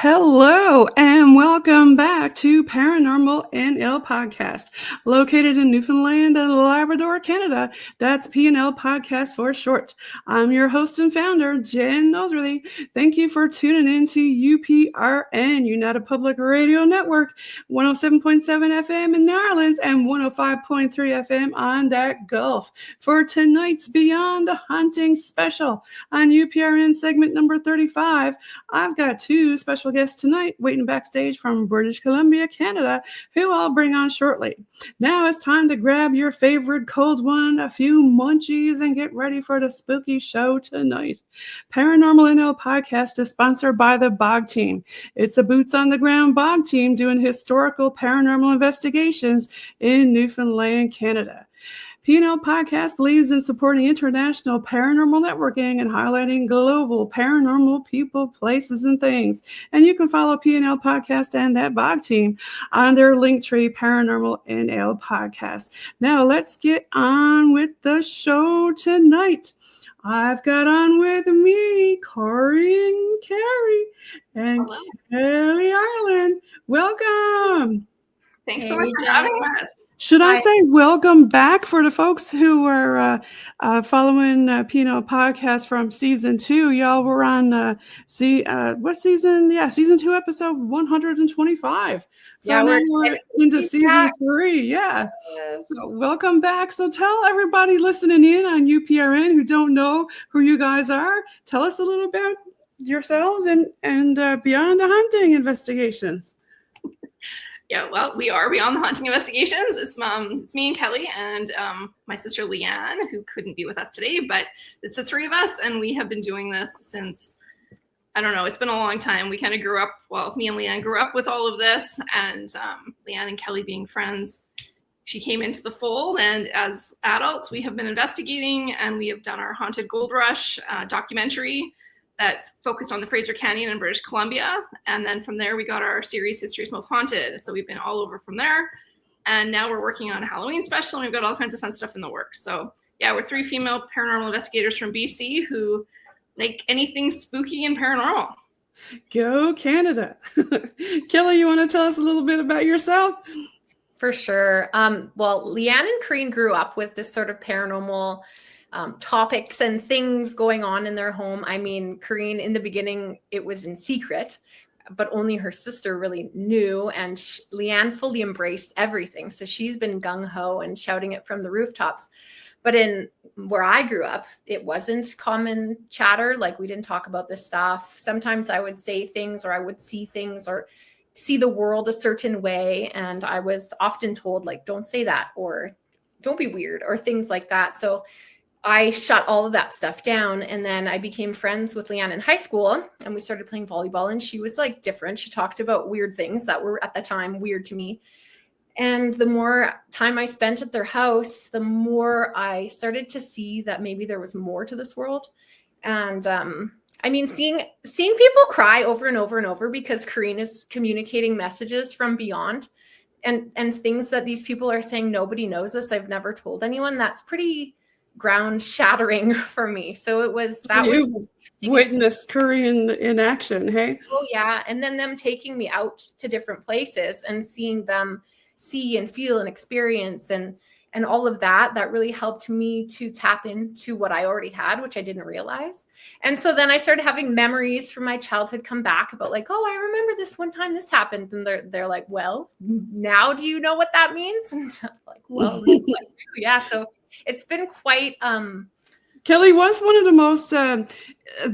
Hello and welcome back to ParanormalNL Podcast, located in Newfoundland Labrador, Canada. That's PNL Podcast for short. I'm your host and founder, Jen Nosworthy. Thank you for tuning in to UPRN, United Public Radio Network, 107.7 FM in New Orleans and 105.3 FM on that Gulf for tonight's Beyond the Haunting special on UPRN segment number 35. I've got two special guests tonight waiting backstage from British Columbia, Canada, who I'll bring on shortly. Now it's time to grab your favorite cold one, a few munchies, and get ready for the spooky show tonight. ParanormalNL Podcast is sponsored by the Bog Team. It's a boots-on-the-ground Bog Team doing historical paranormal investigations in Newfoundland, Canada. PNL Podcast believes in supporting international paranormal networking and highlighting global paranormal people, places, and things. And you can follow PNL Podcast and that Bog Team on their Linktree ParanormalNL Podcast. Now let's get on with the show tonight. I've got on with me Corine Carey and Kelly Ireland. Welcome. Thanks so much for having us. Should I say welcome back for the folks who are following PNL Podcast from season 2? Y'all were on what season? Yeah, season 2, episode 125. So yeah, we're into season 3. Yeah. Yes. So welcome back. So tell everybody listening in on UPRN who don't know who you guys are. Tell us a little about yourselves and Beyond the Hunting Investigations. Yeah, well, we are Beyond the Haunting Investigations. It's me and Kelly and my sister Leanne, who couldn't be with us today, but it's the three of us, and we have been doing this since, I don't know, it's been a long time. We kind of grew up, well, me and Leanne grew up with all of this, and Leanne and Kelly being friends, she came into the fold, and as adults, we have been investigating, and we have done our Haunted Gold Rush documentary that focused on the Fraser Canyon in British Columbia. And then from there, we got our series, Histories Most Haunted. So we've been all over from there. And now we're working on a Halloween special, and we've got all kinds of fun stuff in the works. So yeah, we're three female paranormal investigators from BC who like anything spooky and paranormal. Go Canada. Kelly, you want to tell us a little bit about yourself? For sure. Well, Leanne and Corine grew up with this sort of paranormal topics and things going on in their home. I mean, Corine, in the beginning, it was in secret, but only her sister really knew. And Leanne fully embraced everything. So she's been gung-ho and shouting it from the rooftops. But in where I grew up, it wasn't common chatter. Like, we didn't talk about this stuff. Sometimes I would say things, or I would see things, or see the world a certain way. And I was often told, like, don't say that, or don't be weird, or things like that. So I shut all of that stuff down, and then I became friends with Leanne in high school, and we started playing volleyball, and she was like different. She talked about weird things that were at the time weird to me. And the more time I spent at their house, the more I started to see that maybe there was more to this world. And I mean, seeing people cry over and over and over because Corine is communicating messages from beyond, and things that these people are saying, nobody knows this, I've never told anyone. That's pretty ground shattering for me. So it was that you witnessed Corine in action, hey? Oh yeah. And then them taking me out to different places and seeing them see and feel and experience and all of that really helped me to tap into what I already had, which I didn't realize. And so then I started having memories from my childhood come back about like, oh, I remember this one time this happened. And they're like, well, now do you know what that means? And I'm like, well, yeah. So it's been quite Kelly, was one of the most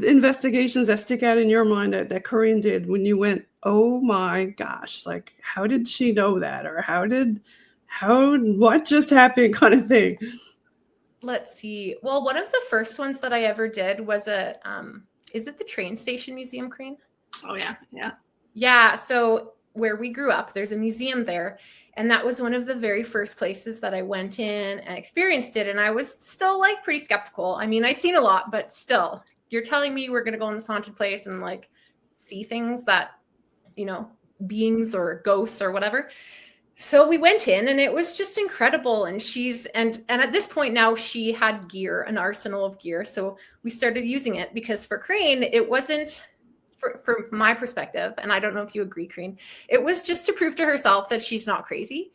investigations that stick out in your mind that Corine did when you went, oh my gosh, like, how did she know that? Or what just happened kind of thing? Let's see. Well, one of the first ones that I ever did was is it the train station museum, Corine? Oh yeah. Yeah. Yeah. So where we grew up, there's a museum there. And that was one of the very first places that I went in and experienced it. And I was still like pretty skeptical. I mean, I'd seen a lot, but still, you're telling me we're going to go in this haunted place and like see things that, you know, beings or ghosts or whatever. So we went in and it was just incredible. And and at this point now she had gear, an arsenal of gear. So we started using it because for Corine, it wasn't from my perspective, and I don't know if you agree, Corine, it was just to prove to herself that she's not crazy,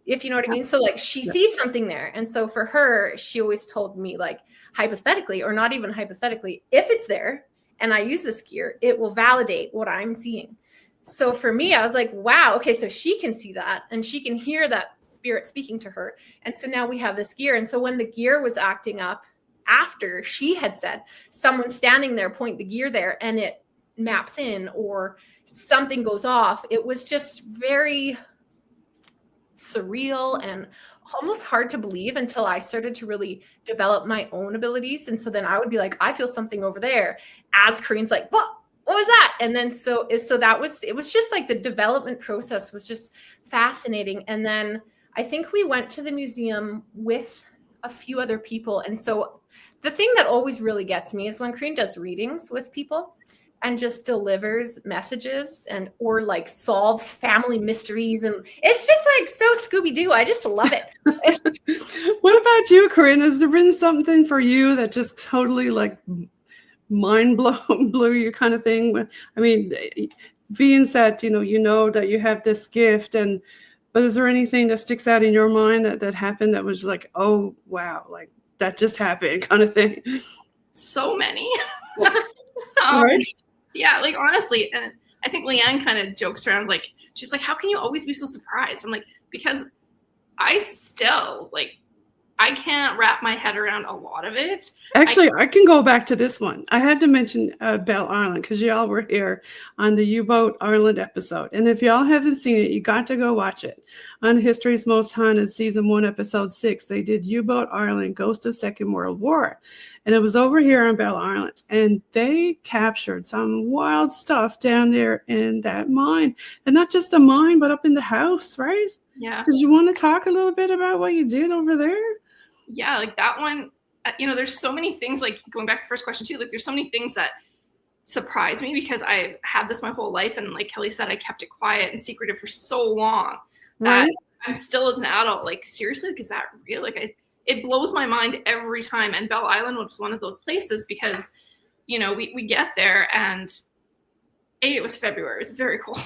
if you know what I mean. So like she sees something there. And so for her, she always told me, like, hypothetically, or not even hypothetically, if it's there and I use this gear, it will validate what I'm seeing. So for me, I was like, wow, okay, so she can see that and she can hear that spirit speaking to her. And so now we have this gear. And so when the gear was acting up after she had said, someone standing there, point the gear there, and it maps in or something goes off, it was just very surreal and almost hard to believe until I started to really develop my own abilities. And so then I would be like, I feel something over there, as Corine's like, what was that? And then so it was just like the development process was just fascinating. And then I think we went to the museum with a few other people. And so the thing that always really gets me is when Corine does readings with people and just delivers messages and or like solves family mysteries. And it's just like so Scooby-Doo. I just love it. What about you, Corine? Has there been something for you that just totally like blew you kind of thing? I mean, being said, you know that you have this gift, but is there anything that sticks out in your mind that happened that was like, oh, wow, like that just happened kind of thing? So many. Right? Yeah, like honestly, and I think Leanne kind of jokes around, like, she's like, how can you always be so surprised? I'm like, because I still, like, I can't wrap my head around a lot of it. Actually, I can go back to this one. I had to mention Bell Island because y'all were here on the U-Boat Ireland episode. And if y'all haven't seen it, you got to go watch it. On Histories Most Haunted, Season 1, Episode 6, they did U-Boat Ireland, Ghost of Second World War. And it was over here on Bell Island. And they captured some wild stuff down there in that mine. And not just the mine, but up in the house, right? Yeah. Did you want to talk a little bit about what you did over there? Yeah, like that one, there's so many things, like going back to the first question too, like there's so many things that surprise me because I've had this my whole life. And like Kelly said, I kept it quiet and secretive for so long that I'm still as an adult, like, seriously, like, is that real? Like, it blows my mind every time. And Bell Island was one of those places because, we get there and it was February. It was very cold.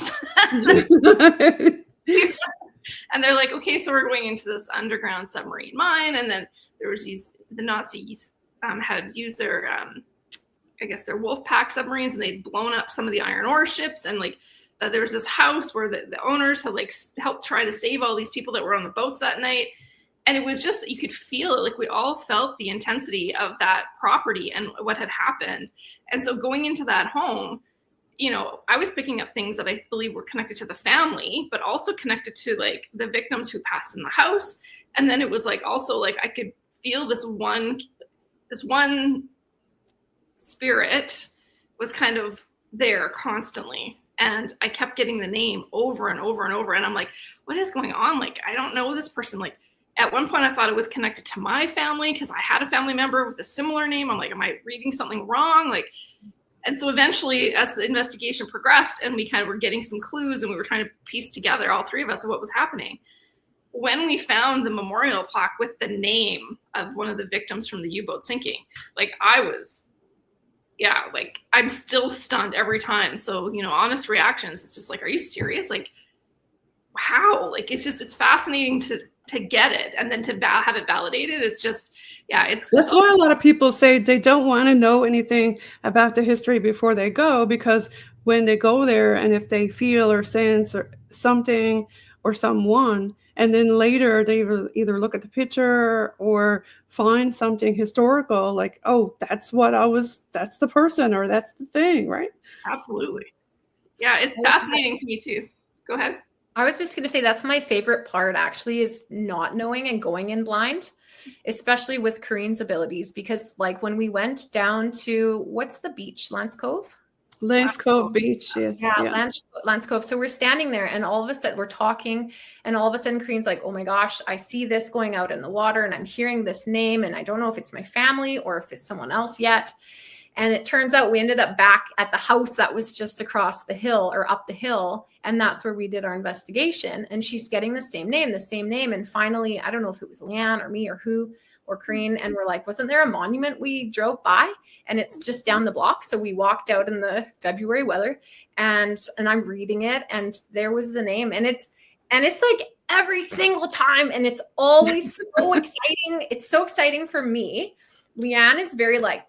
And they're like, okay, so we're going into this underground submarine mine. And then there was the Nazis had used their, their Wolfpack submarines, and they'd blown up some of the iron ore ships. And like, there was this house where the owners had like helped try to save all these people that were on the boats that night. And it was just, you could feel it. Like, we all felt the intensity of that property and what had happened. And so going into that home, I was picking up things that I believe were connected to the family, but also connected to like the victims who passed in the house. And then it was like, also like, I could feel this one spirit was kind of there constantly. And I kept getting the name over and over and over. And I'm like, what is going on? Like, I don't know this person. Like, at one point I thought it was connected to my family because I had a family member with a similar name. I'm like, am I reading something wrong? Like, and so eventually, as the investigation progressed and we kind of were getting some clues and we were trying to piece together, all three of us, of what was happening, when we found the memorial plaque with the name of one of the victims from the U-boat sinking, like, I'm still stunned every time. So, honest reactions, it's just like, are you serious? Like, how? Like, it's fascinating to get it and then to have it validated. It's just, that's why a lot of people say they don't want to know anything about the history before they go, because when they go there and if they feel or sense or something or someone, and then later they either look at the picture or find something historical, like, oh, that's the person or that's the thing, right? Absolutely. Yeah, it's fascinating to me too. Go ahead. I was just going to say that's my favorite part, actually, is not knowing and going in blind, especially with Corine's abilities. Because like when we went down to, what's the beach? Lance Cove Beach. Yes. Yeah. Lance Cove. So we're standing there and all of a sudden we're talking and all of a sudden Corine's like, oh my gosh, I see this going out in the water and I'm hearing this name and I don't know if it's my family or if it's someone else yet. And it turns out we ended up back at the house that was just across the hill or up the hill. And that's where we did our investigation. And she's getting the same name. And finally, I don't know if it was Leanne or me or who, or Corine, and we're like, wasn't there a monument we drove by? And it's just down the block. So we walked out in the February weather, and I'm reading it, and there was the name, and it's like every single time, and it's always so exciting. It's so exciting for me. Leanne is very like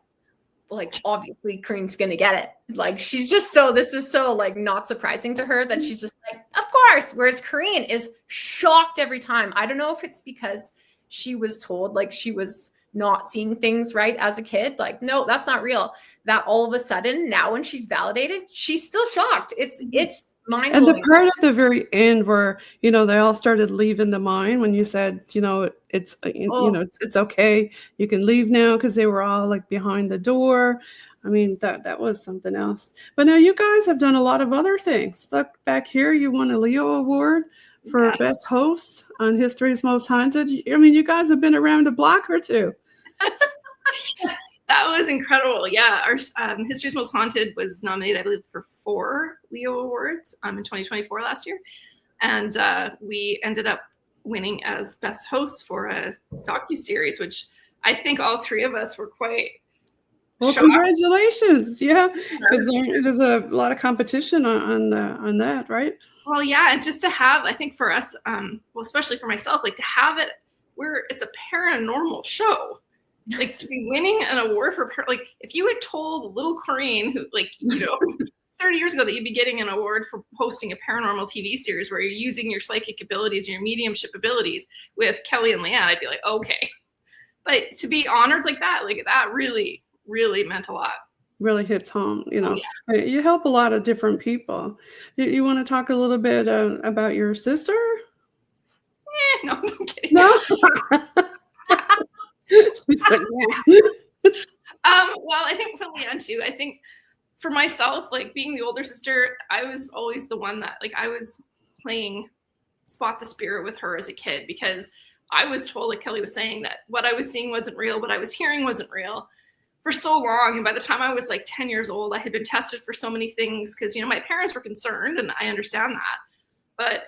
obviously Corine's gonna get it. Like, she's just this is so like not surprising to her that she's just like, of course. Whereas Corine is shocked every time. I don't know if it's because she was told like she was not seeing things right as a kid. Like, no, that's not real. That all of a sudden now when she's validated, she's still shocked. It's mind-blowing. And the part at the very end where, you know, they all started leaving the mine when you said, you know, it's okay. You can leave now, because they were all like behind the door. I mean, that was something else. But now you guys have done a lot of other things. Look back here, you won a Leo Award for Best Hosts on Histories Most Haunted. I mean, you guys have been around the block or two. That was incredible. Yeah, our Histories Most Haunted was nominated, I believe, for 4 Leo Awards in 2024 last year. And we ended up winning as Best Host for a docuseries, which I think all 3 of us were quite shocked. Congratulations. Yeah, because there's a lot of competition on that, right? Well, yeah, and just to have, I think for us, well, especially for myself, like to have it where it's a paranormal show. Like, to be winning an award for, like, if you had told little Corine, who, like, you know, 30 years ago that you'd be getting an award for hosting a paranormal TV series where you're using your psychic abilities and your mediumship abilities with Kelly and Leanne, I'd be like, okay. But to be honored like that really, really meant a lot. Really hits home, you know. Oh, yeah. You help a lot of different people. You want to talk a little bit about your sister? No, I'm kidding. No? Well, I think for Leanne too. I think for myself, like being the older sister, I was always the one that, like, I was playing spot the spirit with her as a kid, because I was told, like Kelly was saying, that what I was seeing wasn't real, what I was hearing wasn't real for so long. And by the time I was like 10 years old, I had been tested for so many things, because, you know, my parents were concerned, and I understand that, but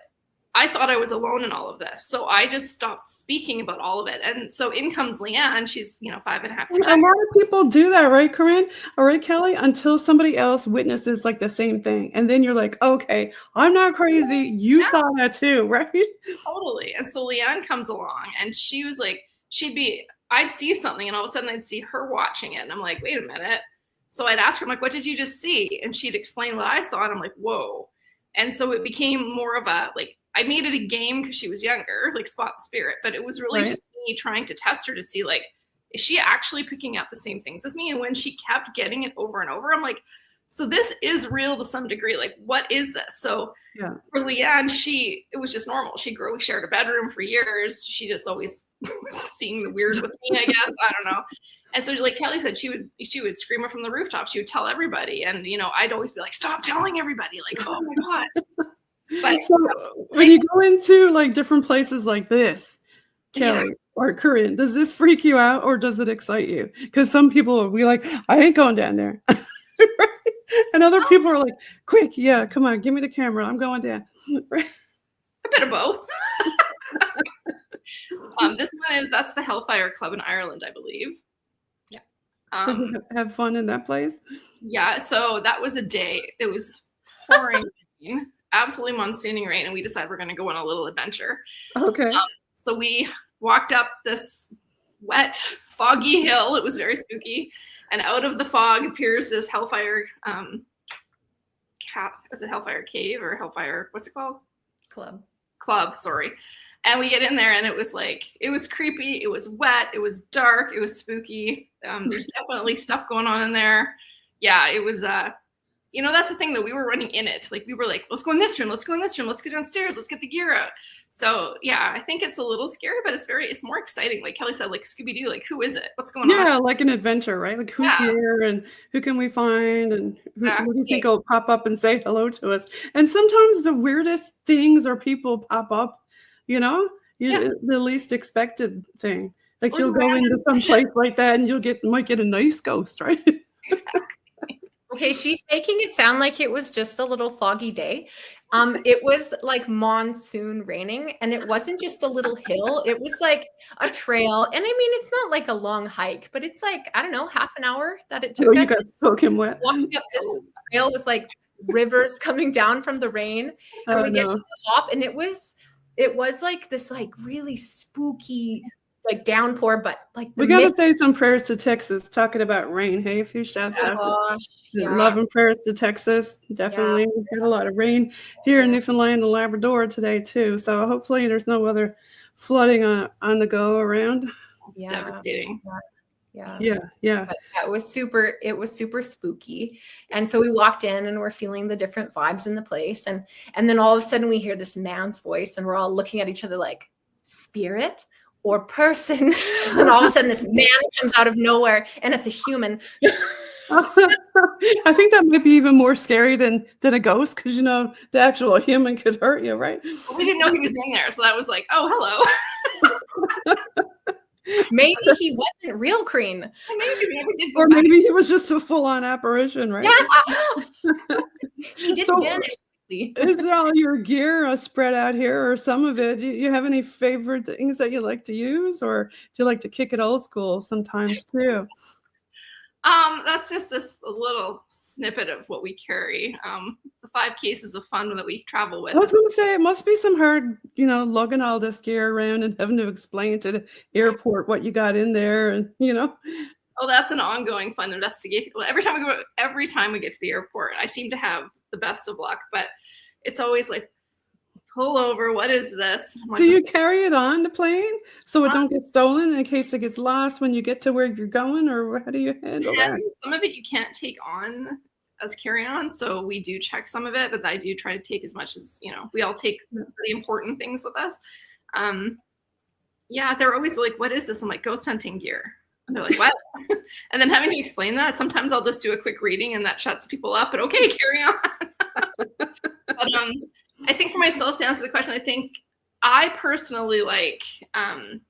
I thought I was alone in all of this. So I just stopped speaking about all of it. And so in comes Leanne. She's, you know, 5.5 years. A lot of people do that, right, Corine? All right, Kelly, until somebody else witnesses like the same thing. And then you're like, okay, I'm not crazy. You saw that too, right? Totally. And so Leanne comes along, and she was like, I'd see something, and all of a sudden I'd see her watching it. And I'm like, wait a minute. So I'd ask her, I'm like, what did you just see? And she'd explain what I saw. And I'm like, whoa. And so it became more of a, like, I made it a game because she was younger, like spot the spirit, but it was really just me trying to test her to see, like, is she actually picking up the same things as me? And when she kept getting it over and over, I'm like, so this is real to some degree. Like, what is this? So for Leanne, it was just normal. We shared a bedroom for years. She just always was seeing the weird with me, I guess. I don't know. And so, like Kelly said, she would scream it from the rooftop. She would tell everybody. And, you know, I'd always be like, stop telling everybody. Like, oh my God. But so when you go into like different places like this, Kelly or Corine, does this freak you out or does it excite you? Because some people will be like, I ain't going down there. And other people are like, quick, come on, give me the camera. I'm going down. A bit of both. That's the Hellfire Club in Ireland, I believe. Yeah. Did you have fun in that place? Yeah. So that was a day. It was pouring rain, absolutely monsooning rain, and we decided we're going to go on a little adventure. Okay. So we walked up this wet, foggy hill. It was very spooky. And out of the fog appears this Hellfire is it Hellfire Cave or Hellfire, what's it called? Club, sorry. And we get in there, and it was creepy. It was wet. It was dark. It was spooky. There's definitely stuff going on in there. Yeah, it was, you know, that's the thing, though. We were running in it. Like, we were like, let's go in this room. Let's go in this room. Let's go downstairs. Let's get the gear out. So, yeah, I think it's a little scary, but it's more exciting. Like Kelly said, like Scooby-Doo, like, who is it? What's going on? Yeah, like an adventure, right? Like, who's here and who can we find and who do you think will pop up and say hello to us? And sometimes the weirdest things or people pop up, you know, the least expected thing. Like, you'll go into some place like that and might get a nice ghost, right? Exactly. Okay, she's making it sound like it was just a little foggy day. It was like monsoon raining, and it wasn't just a little hill. It was like a trail. And I mean, it's not like a long hike, but it's like, I don't know, half an hour that it took You us got soaking wet. walking up this trail with like rivers coming down from the rain. And we get to the top, and it was like this like really spooky like downpour, but like we got to say some prayers to Texas, talking about rain. Hey, a few shouts out to love and prayers to Texas. Definitely. Yeah. We've got a lot of rain here in Newfoundland and Labrador today too. So hopefully there's no other flooding on the go around. Yeah. Devastating. Yeah. But it was super spooky. And so we walked in and we're feeling the different vibes in the place. And then all of a sudden we hear this man's voice and we're all looking at each other like, spirit or person. And all of a sudden this man comes out of nowhere and it's a human. I think that might be even more scary than a ghost, because the actual human could hurt you, right? Well, we didn't know he was in there, so that was like, oh, hello. Maybe he wasn't real, Corine. Or maybe he was just a full-on apparition, right? Yeah. He didn't vanish. Is all your gear spread out here, or some of it? Do you have any favorite things that you like to use, or do you like to kick it old school sometimes too? That's just this little snippet of what we carry. The 5 cases of fun that we travel with. I was going to say, it must be some hard, lugging all this gear around and having to explain to the airport what you got in there, and Oh, that's an ongoing fun investigation. Every time we get to the airport, I seem to have the best of luck, but it's always like, pull over, what is this? Do you carry it on the plane so it don't get stolen in case it gets lost when you get to where you're going, or how do you handle that? Some of it you can't take on as carry-on, so we do check some of it, but I do try to take as much as, we all take pretty important things with us. They're always like, what is this? I'm like, ghost hunting gear. And they're like, what? And then having to explain that, sometimes I'll just do a quick reading and that shuts people up, but okay, carry on. But I think for myself, to answer the question, I think I personally like the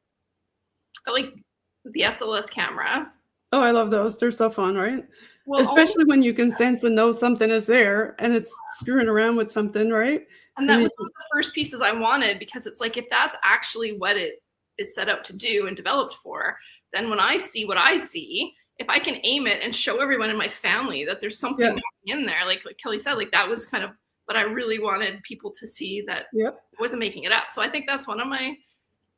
SLS camera. Oh, I love those. They're so fun, right? Well, especially when you can sense and know something is there and it's screwing around with something, right? And that was one of the first pieces I wanted, because it's like, if that's actually what it is set out to do and developed for, then when I see what I see, if I can aim it and show everyone in my family that there's something in there, like Kelly said, like that was kind of what I really wanted people to see, that I wasn't making it up. So I think that's one of my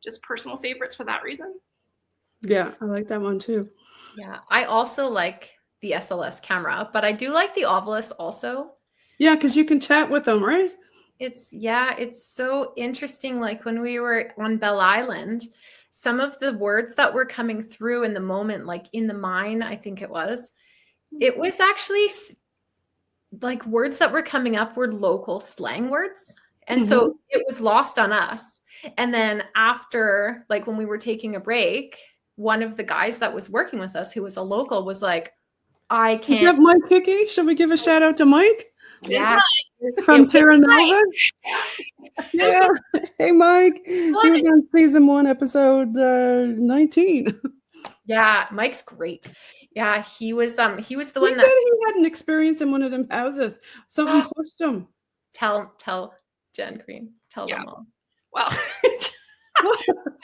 just personal favorites for that reason. Yeah, I like that one too. Yeah, I also like the SLS camera, but I do like the Ovilus also. Yeah, because you can chat with them, right? It's so interesting. Like when we were on Bell Island, some of the words that were coming through in the moment, like in the mine, I think it was actually like words that were coming up were local slang words. And so it was lost on us. And then after, like when we were taking a break, one of the guys that was working with us, who was a local, was like, I can't. You have Mike Hickey? Should we give a shout out to Mike? Yeah. From Paranormal. Yeah. Hey, Mike. He was on season 1, episode 19. Yeah, Mike's great. Yeah, he was the one that said he had an experience in one of them houses. Something pushed him. Tell Jen Green. Tell them all. Well,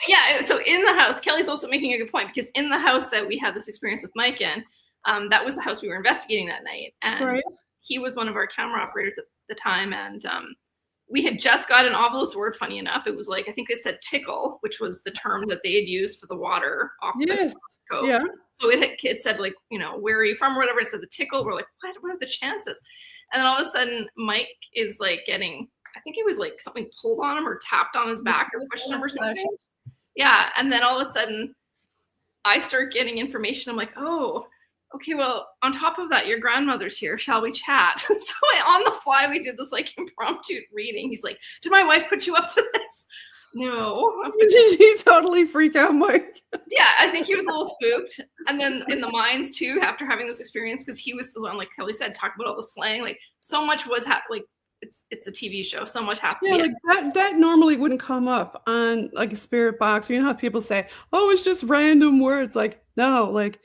yeah. So in the house, Kelly's also making a good point, because in the house that we had this experience with Mike in, that was the house we were investigating that night, and he was one of our camera operators at the time, and we had just got an Ovilus word. Funny enough, it was like, I think they said tickle, which was the term that they had used for the water off the telescope. Yeah. So it said, like, where are you from or whatever. It said the tickle. We're like, what are the chances? And then all of a sudden, Mike is like getting, I think it was like something pulled on him or tapped on his back or pushed him or something. Yeah. And then all of a sudden, I start getting information. I'm like, oh, okay, well, on top of that, your grandmother's here. Shall we chat? So on the fly, we did this like impromptu reading. He's like, did my wife put you up to this? No. Did he totally freak out, Mike? Yeah, I think he was a little spooked. And then in the mines too, after having this experience, because he was the one, like Kelly said, talking about all the slang, like so much was like it's a TV show. So much has to be. Like that normally wouldn't come up on like a spirit box. You know how people say, oh, it's just random words. Like, no, like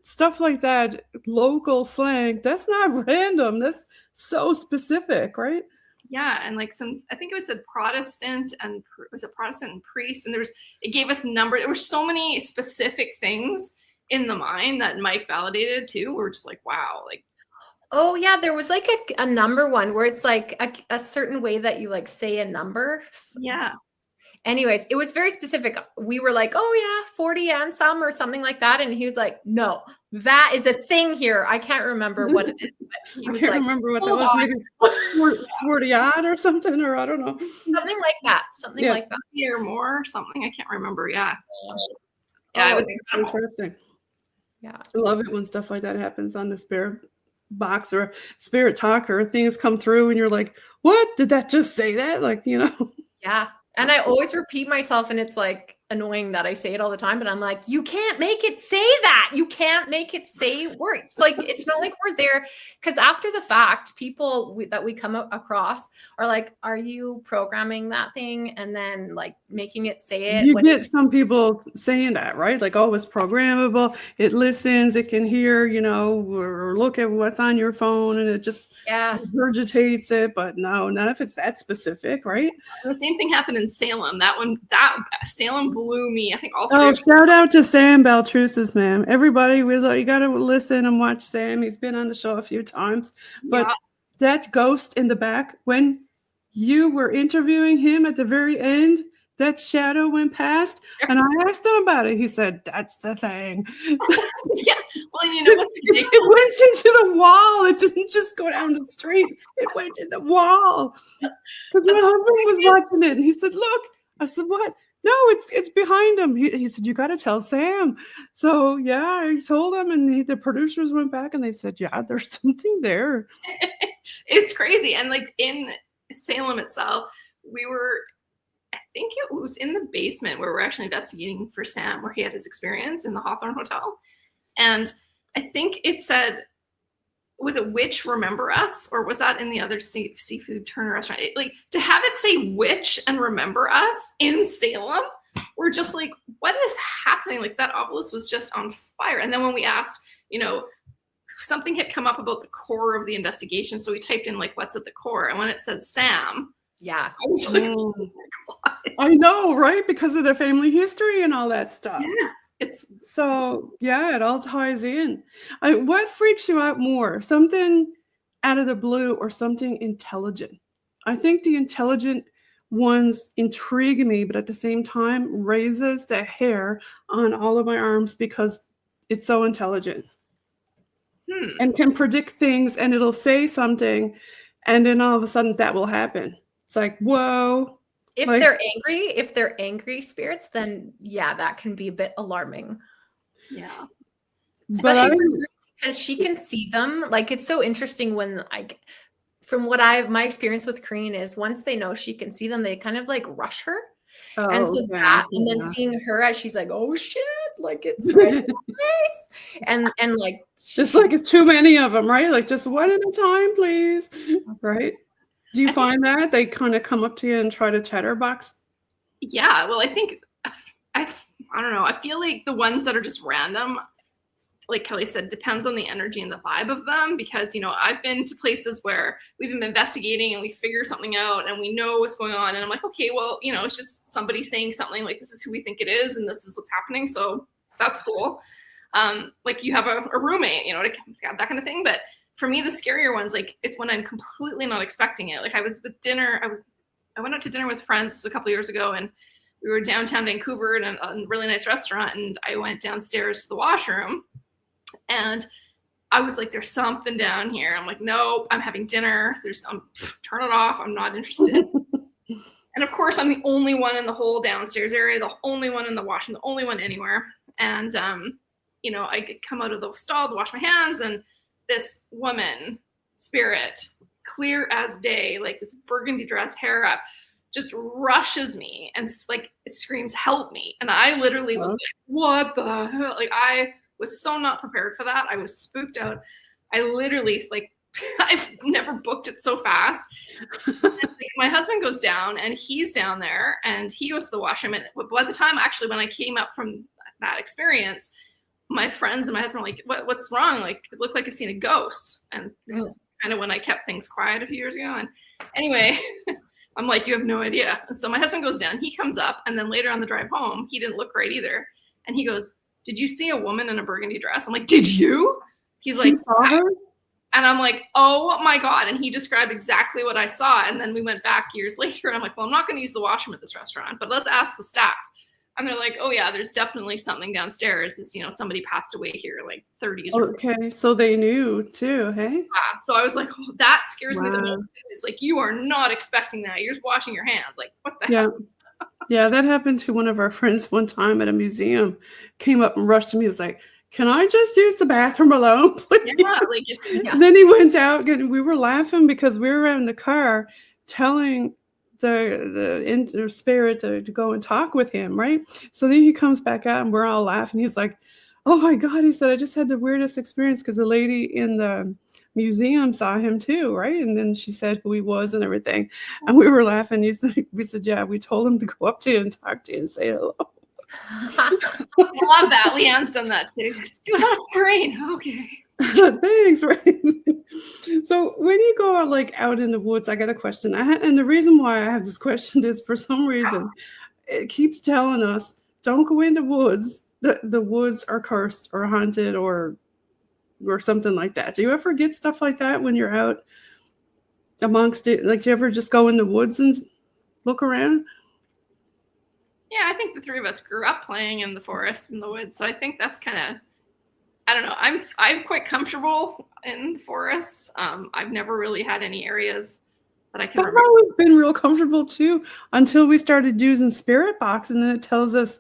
stuff like that, local slang, that's not random. That's so specific, right? Yeah, and like I think it was a Protestant and priest, and it gave us number. There were so many specific things in the mind that Mike validated too. We're just like, wow, like. Oh yeah, there was like a number one where it's like a certain way that you like say a number. Yeah. Anyways, it was very specific. We were like, oh yeah, 40 and some or something like that. And he was like, no, that is a thing here. I can't remember what it is. But he was I can't remember what that was. Maybe 40 odd or something, or I don't know. Something like that. Something like that. Or more, something. I can't remember. Yeah. Yeah, it was interesting. Yeah. I love it when stuff like that happens on the spirit box or spirit talk, or things come through and you're like, what? Did that just say that? Like, you know? Yeah. And I always repeat myself, and it's like annoying that I say it all the time, but I'm like, you can't make it say that. You can't make it say words. Like, it's not like we're there. Because after the fact, people that we come across are like, are you programming that thing? And then like making it say it. You get some people saying that, right? Like, oh, it's programmable. It listens, it can hear, you know, or look at what's on your phone, and it just regurgitates it. But no, not if it's that specific, right? And the same thing happened in Salem. That Salem blew me. I think all three. Oh, shout out to Sam Baltrusis, man. Everybody, you got to listen and watch Sam. He's been on the show a few times. But that ghost in the back, when you were interviewing him at the very end, that shadow went past, and I asked him about it. He said, that's the thing. Yeah. Well, you know what's ridiculous? It went into the wall. It didn't just go down the street. It went in the wall. Because my husband was watching it, and he said, look. I said, what? No, it's behind him. He said, you got to tell Sam. So, yeah, I told him, and the producers went back, and they said, yeah, there's something there. It's crazy. And like in Salem itself, I think it was in the basement where we're actually investigating for Sam, where he had his experience in the Hawthorne Hotel. And I think it said, was it Witch Remember Us? Or was that in the other seafood Turner restaurant? Like, to have it say Witch and Remember Us in Salem, we're just like, what is happening? Like, that obelisk was just on fire. And then when we asked, you know, something had come up about the core of the investigation. So we typed in like, what's at the core? And when it said Sam, I was like, oh my God. I know, right? Because of their family history and all that stuff. Yeah. It all ties in. What freaks you out more? Something out of the blue or something intelligent? I think the intelligent ones intrigue me, but at the same time raises the hair on all of my arms because it's so intelligent and can predict things, and it'll say something, and then all of a sudden that will happen. It's like, whoa. If they're angry spirits, then that can be a bit alarming. Yeah. Especially because she can see them. Like, it's so interesting when my experience with Corine is once they know she can see them, they kind of like rush her. And then seeing her as she's like, oh shit, like it's right in my face. And like just like it's too many of them, right? Like just one at a time, please. Right? Do you find that they kind of come up to you and try to chatterbox? Yeah, well, I think I don't know. I feel like the ones that are just random, like Kelly said, depends on the energy and the vibe of them. Because, you know, I've been to places where we've been investigating and we figure something out and we know what's going on. And I'm like, okay, well, you know, it's just somebody saying something like, this is who we think it is and this is what's happening. So that's cool. Like you have a roommate, you know, that kind of thing. But for me, the scarier ones, like it's when I'm completely not expecting it. Like I was with dinner. I went out to dinner with friends. It was a couple years ago, and we were downtown Vancouver in a really nice restaurant. And I went downstairs to the washroom, and I was like, "There's something down here." I'm like, "Nope, I'm having dinner. Turn it off. I'm not interested." And of course, I'm the only one in the whole downstairs area, the only one in the washroom, the only one anywhere. And you know, I come out of the stall to wash my hands, and this woman, spirit, clear as day, like this burgundy dress, hair up, just rushes me and like it screams, "Help me!" And I literally was like, "What the hell?" Like I was so not prepared for that. I was spooked out. I literally like I've never booked it so fast. And, like, my husband goes down and he's down there and he goes to the washroom. And by the time actually when I came up from that experience, my friends and my husband were like, what's wrong? Like, it looked like I've seen a ghost. And this is kind of when I kept things quiet a few years ago. And anyway, I'm like, you have no idea. And so my husband goes down, he comes up, and then later on the drive home, he didn't look right either. And he goes, did you see a woman in a burgundy dress? I'm like, did you? He's like, You saw her? and I'm like, oh my God. And he described exactly what I saw. And then we went back years later, and I'm like, well, I'm not going to use the washroom at this restaurant, but let's ask the staff. And they're like, oh yeah, there's definitely something downstairs. It's, somebody passed away here like 30s. Okay, so they knew too, hey? So I was like, oh, that scares me the Wow. most. It's like, you are not expecting that. You're just washing your hands. Like, what the Yeah. heck? Yeah, that happened to one of our friends one time at a museum. Came up and rushed to me. He was like, can I just use the bathroom alone, please? Yeah, like And then he went out and we were laughing because we were in the car telling the spirit to go and talk with him, right? So then he comes back out and we're all laughing. He's like, oh my God, he said, I just had the weirdest experience because the lady in the museum saw him too, right? And then she said who he was and everything. And we were laughing. We said, yeah, we told him to go up to you and talk to you and say hello. I love that. Leanne's done that too. Do not scream. Okay. Thanks, right? So when you go out in the woods, I got a question. And the reason why I have this question is for some reason it keeps telling us don't go in the woods. The woods are cursed or haunted or something like that. Do you ever get stuff like that when you're out amongst it? Like, do you ever just go in the woods and look around? Yeah, I think the three of us grew up playing in the forest and the woods. So I think that's kind of, I don't know. I'm quite comfortable in the forests. I've never really had any areas that I can I've remember. always been real comfortable too until we started using Spirit Box, and then it tells us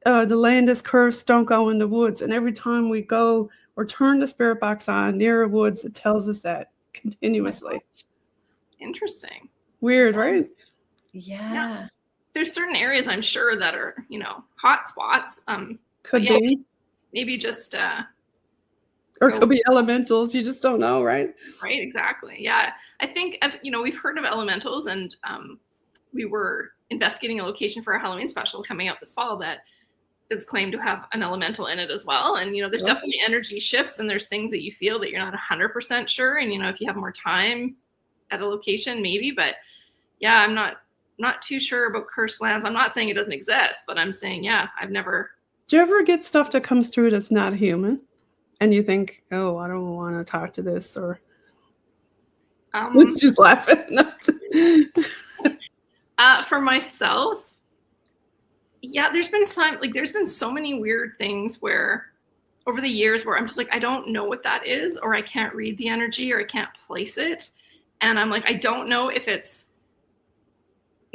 the land is cursed, don't go in the woods. And every time we go or turn the Spirit Box on near woods, it tells us that continuously. Interesting. Weird, right? Yeah. There's certain areas I'm sure that are, hot spots. Could be. Maybe just or could be elementals. You just don't know, right? Right, exactly. Yeah. I think, we've heard of elementals, and we were investigating a location for a Halloween special coming up this fall that is claimed to have an elemental in it as well. And, there's definitely energy shifts, and there's things that you feel that you're not 100% sure. And, if you have more time at a location, maybe, but yeah, I'm not too sure about cursed lands. I'm not saying it doesn't exist, but I'm saying, yeah, I've never. Do you ever get stuff that comes through that's not human? And you think, oh, I don't want to talk to this, or just laughing. For myself, yeah, there's been so many weird things where over the years where I'm just like, I don't know what that is, or I can't read the energy, or I can't place it. And I'm like, I don't know if it's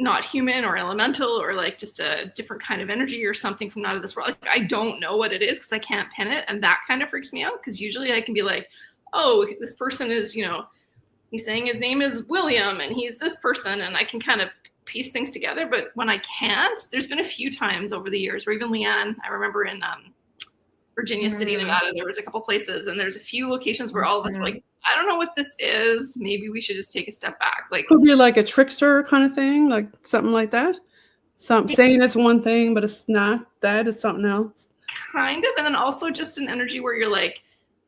not human or elemental or like just a different kind of energy or something from out of this world. Like, I don't know what it is because I can't pin it. And that kind of freaks me out, because usually I can be like, oh, this person is, he's saying his name is William and he's this person, and I can kind of piece things together. But when I can't, there's been a few times over the years where even Leanne, I remember in Virginia City, Nevada, there was a couple places, and there's a few locations where all of us were like, I don't know what this is. Maybe we should just take a step back. Like, could be like a trickster kind of thing, like something like that. Saying it's one thing, but it's not that. It's something else. Kind of. And then also just an energy where you're like,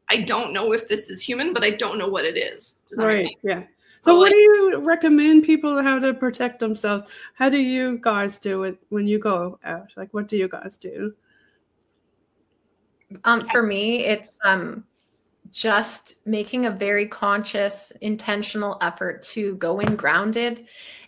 I don't know if this is human, but I don't know what it is. Does that make sense? Yeah. So what do you recommend people how to protect themselves? How do you guys do it when you go out? Like, what do you guys do? For me, it's just making a very conscious, intentional effort to go in grounded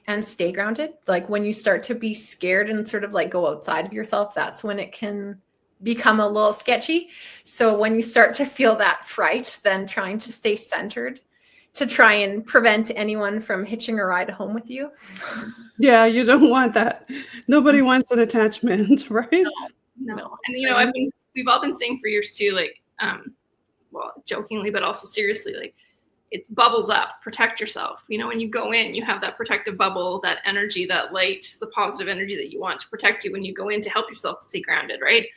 and stay grounded. Like, when you start to be scared and sort of like go outside of yourself, that's when it can become a little sketchy. So when you start to feel that fright, then trying to stay centered to try and prevent anyone from hitching a ride home with you. Yeah, you don't want that. Nobody wants an attachment, right? No. And we've all been saying for years too, like, jokingly, but also seriously, like, it's bubbles up, protect yourself. When you go in, you have that protective bubble, that energy, that light, the positive energy that you want to protect you when you go in to help yourself stay grounded, right?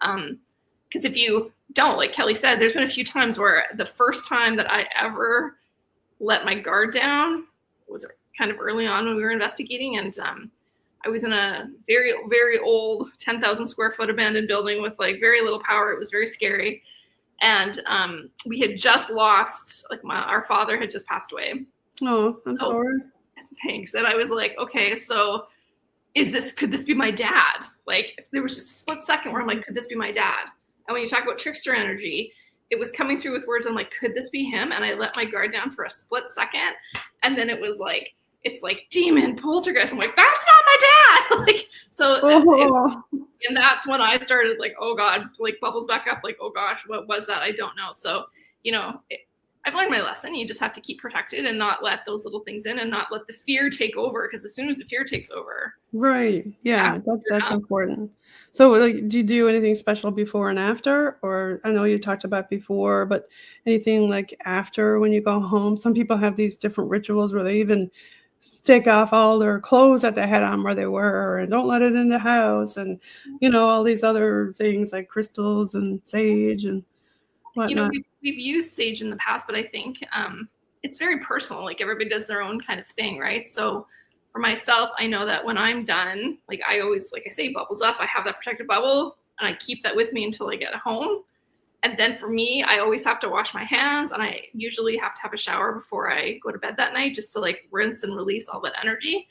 Because if you don't, like Kelly said, there's been a few times where the first time that I ever let my guard down was kind of early on when we were investigating, and I was in a very, very old 10,000 square foot abandoned building with like very little power. It was very scary. And we had just lost, like our father had just passed away. Oh, I'm sorry. Thanks. And I was like, okay, so could this be my dad? Like there was just a split second where I'm like, could this be my dad? And when you talk about trickster energy, it was coming through with words. I'm like, could this be him? And I let my guard down for a split second. And then it was like, it's like demon poltergeist. I'm like, that's not my dad. Like, so, and that's when I started like, oh God, like bubbles back up. Like, oh gosh, what was that? I don't know. So, I've learned my lesson. You just have to keep protected and not let those little things in and not let the fear take over. Because as soon as the fear takes over. Right. Yeah, that's important. So like, do you do anything special before and after? Or I know you talked about before, but anything like after when you go home? Some people have these different rituals where they even take off all their clothes that they had on where they were and don't let it in the house. And, all these other things like crystals and sage and whatnot. We've used sage in the past, but I think it's very personal. Like everybody does their own kind of thing, right? So for myself, I know that when I'm done, like I always, like I say, bubbles up. I have that protective bubble and I keep that with me until I get home. And then for me, I always have to wash my hands and I usually have to have a shower before I go to bed that night just to like rinse and release all that energy.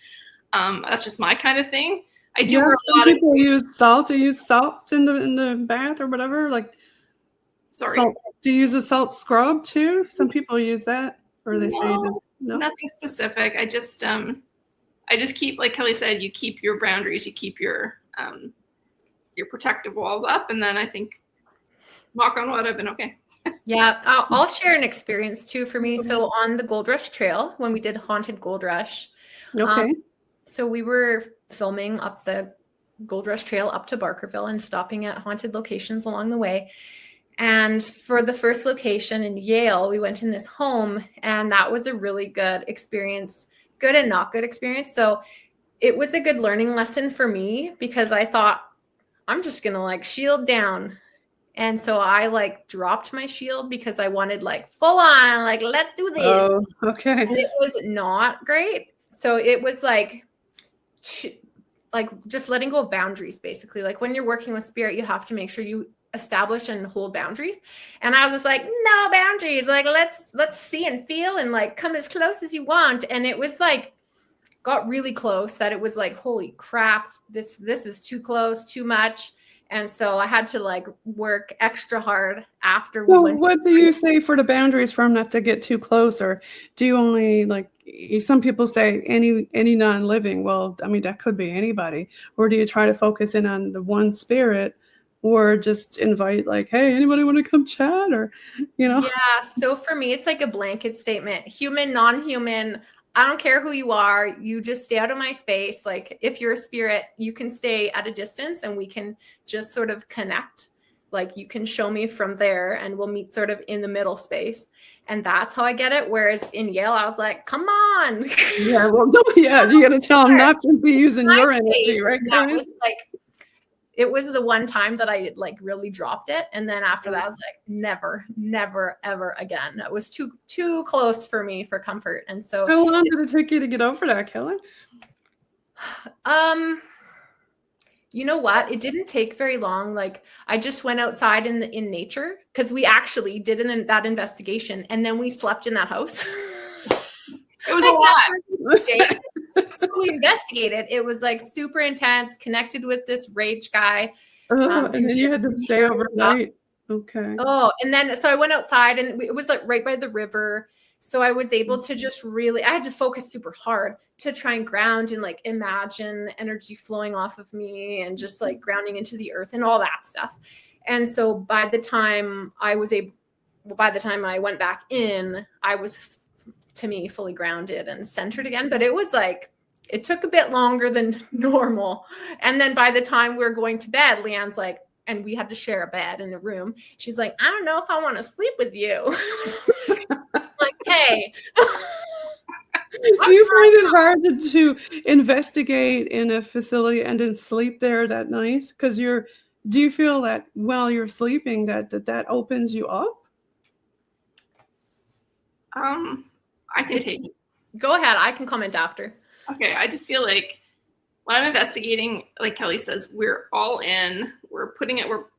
That's just my kind of thing. I do wear a lot of people use salt. Do you use salt in the bath or whatever? Like, sorry. Salt. Do you use a salt scrub too? Some people use that, or they say no. Nothing specific. I just keep, like Kelly said, you keep your boundaries, you keep your protective walls up, and then I think, knock on wood, I've been okay. Yeah, I'll share an experience too for me. So on the Gold Rush Trail, when we did Haunted Gold Rush, so we were filming up the Gold Rush Trail up to Barkerville and stopping at haunted locations along the way. And for the first location in Yale, we went in this home, and that was a really good experience, good and not good experience. So it was a good learning lesson for me because I thought, I'm just going to like shield down. And so I like dropped my shield because I wanted like full on, like, let's do this. Oh, okay. And it was not great. So it was like just letting go of boundaries, basically. Like when you're working with spirit, you have to make sure you establish and hold boundaries. And I was just like, no boundaries. Like, let's see and feel and like come as close as you want. And it was like, got really close that it was like, holy crap, this is too close, too much. And so I had to like work extra hard after. Well, what do you say for the boundaries for them not to get too close? Or do you only like, some people say any non-living? Well, I mean, that could be anybody. Or do you try to focus in on the one spirit, or just invite like, hey, anybody want to come chat? Or, Yeah. So for me, it's like a blanket statement, human, non-human. I don't care who you are. You just stay out of my space. Like if you're a spirit, you can stay at a distance and we can just sort of connect. Like you can show me from there and we'll meet sort of in the middle space. And that's how I get it. Whereas in Yale, I was like, come on. Yeah, well, you got to tell them not to be using your energy, right? That was like, it was the one time that I like really dropped it. And then after that, I was like, never, ever again. That was too close for me for comfort. And so how long did it take you to get over that, Kelly? You know what? It didn't take very long. Like I just went outside in nature because we actually did that investigation and then we slept in that house. It was a lot. So we investigated. It was like super intense, connected with this rage guy. And then you had to stay overnight. Okay. Oh, and then so I went outside and it was like right by the river. So I was able to just really, I had to focus super hard to try and ground and like imagine energy flowing off of me and just like grounding into the earth and all that stuff. And so by the time I went back in, I was, to me, fully grounded and centered again. But it was like, it took a bit longer than normal. And then by the time we were going to bed, Leanne's like, and we had to share a bed in a room. She's like, I don't know if I want to sleep with you. Like, hey. Do you find it hard to investigate in a facility and then sleep there that night? Because do you feel that while you're sleeping that opens you up? I can take it. Go ahead. I can comment after. Okay. I just feel like when I'm investigating, like Kelly says, we're all in. We're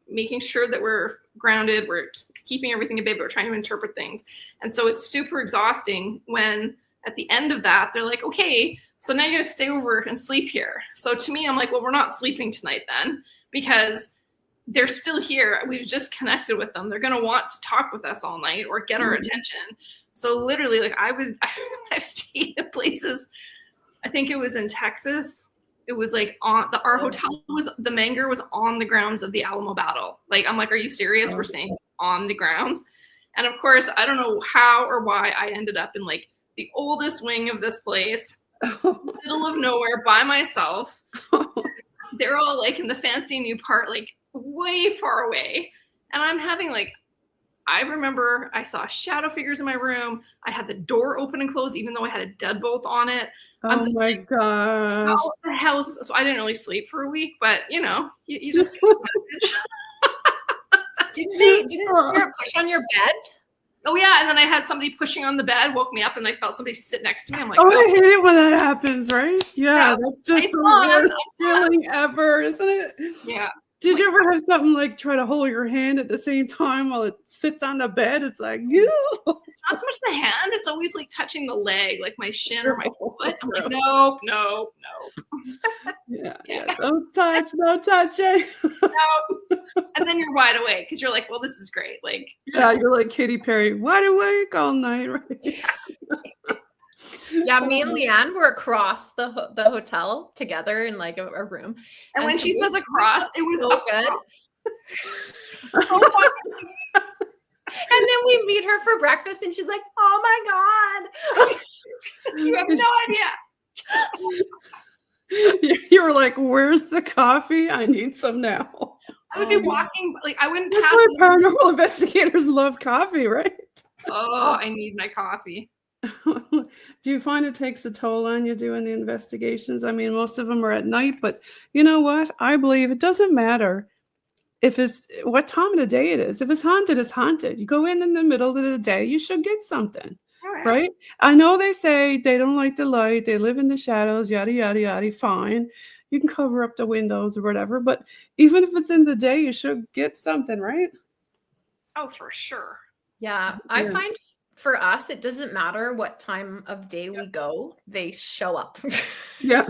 making sure that we're grounded. We're keeping everything a bit, but we're trying to interpret things. And so it's super exhausting when at the end of that, they're like, okay, so now you're going to stay over and sleep here. So to me, I'm like, well, we're not sleeping tonight then, because they're still here. We've just connected with them. They're going to want to talk with us all night or get our attention. So literally, like I've stayed at places. I think it was in Texas. It was like our hotel the Manger was on the grounds of the Alamo Battle. Like, I'm like, are you serious? We're staying on the grounds. And of course, I don't know how or why I ended up in like the oldest wing of this place, middle of nowhere by myself. They're all like in the fancy new part, like way far away. And I'm having like, I remember I saw shadow figures in my room. I had the door open and closed, even though I had a deadbolt on it. Oh my gosh. How the hell is this? So I didn't really sleep for a week, but you know, you just Didn't spirit push on your bed? Oh yeah, and then I had somebody pushing on the bed, woke me up, and I felt somebody sit next to me. I'm like, I hate it when that happens, right? Yeah, that's just the worst feeling ever, isn't it? Yeah. Did you ever have something like try to hold your hand at the same time while it sits on the bed? It's like, ew. It's not so much the hand, it's always like touching the leg, like my shin or my foot. I'm like, nope. Yeah. Don't touch it. No. And then you're wide awake because you're like, well, this is great. Like, yeah, you're like Katy Perry, wide awake all night, right? Yeah, me and Leanne were across the hotel together in like a room. And when she says across, it was so good. And then we meet her for breakfast and she's like, oh my God. You have no idea. You were like, where's the coffee? I need some now. I would be walking, like I wouldn't That's pass. why paranormal investigators love coffee, right? Oh, I need my coffee. Do you find it takes a toll on you doing the investigations? I mean, most of them are at night, but you know what? I believe it doesn't matter if it's what time of the day it is. If it's haunted, it's haunted. You go in the middle of the day, you should get something, right? I know they say they don't like the light, they live in the shadows, yada, yada, yada, fine. You can cover up the windows or whatever, but even if it's in the day, you should get something, right? Oh, for sure. Yeah, I find for us, it doesn't matter what time of day we go, they show up. Yeah.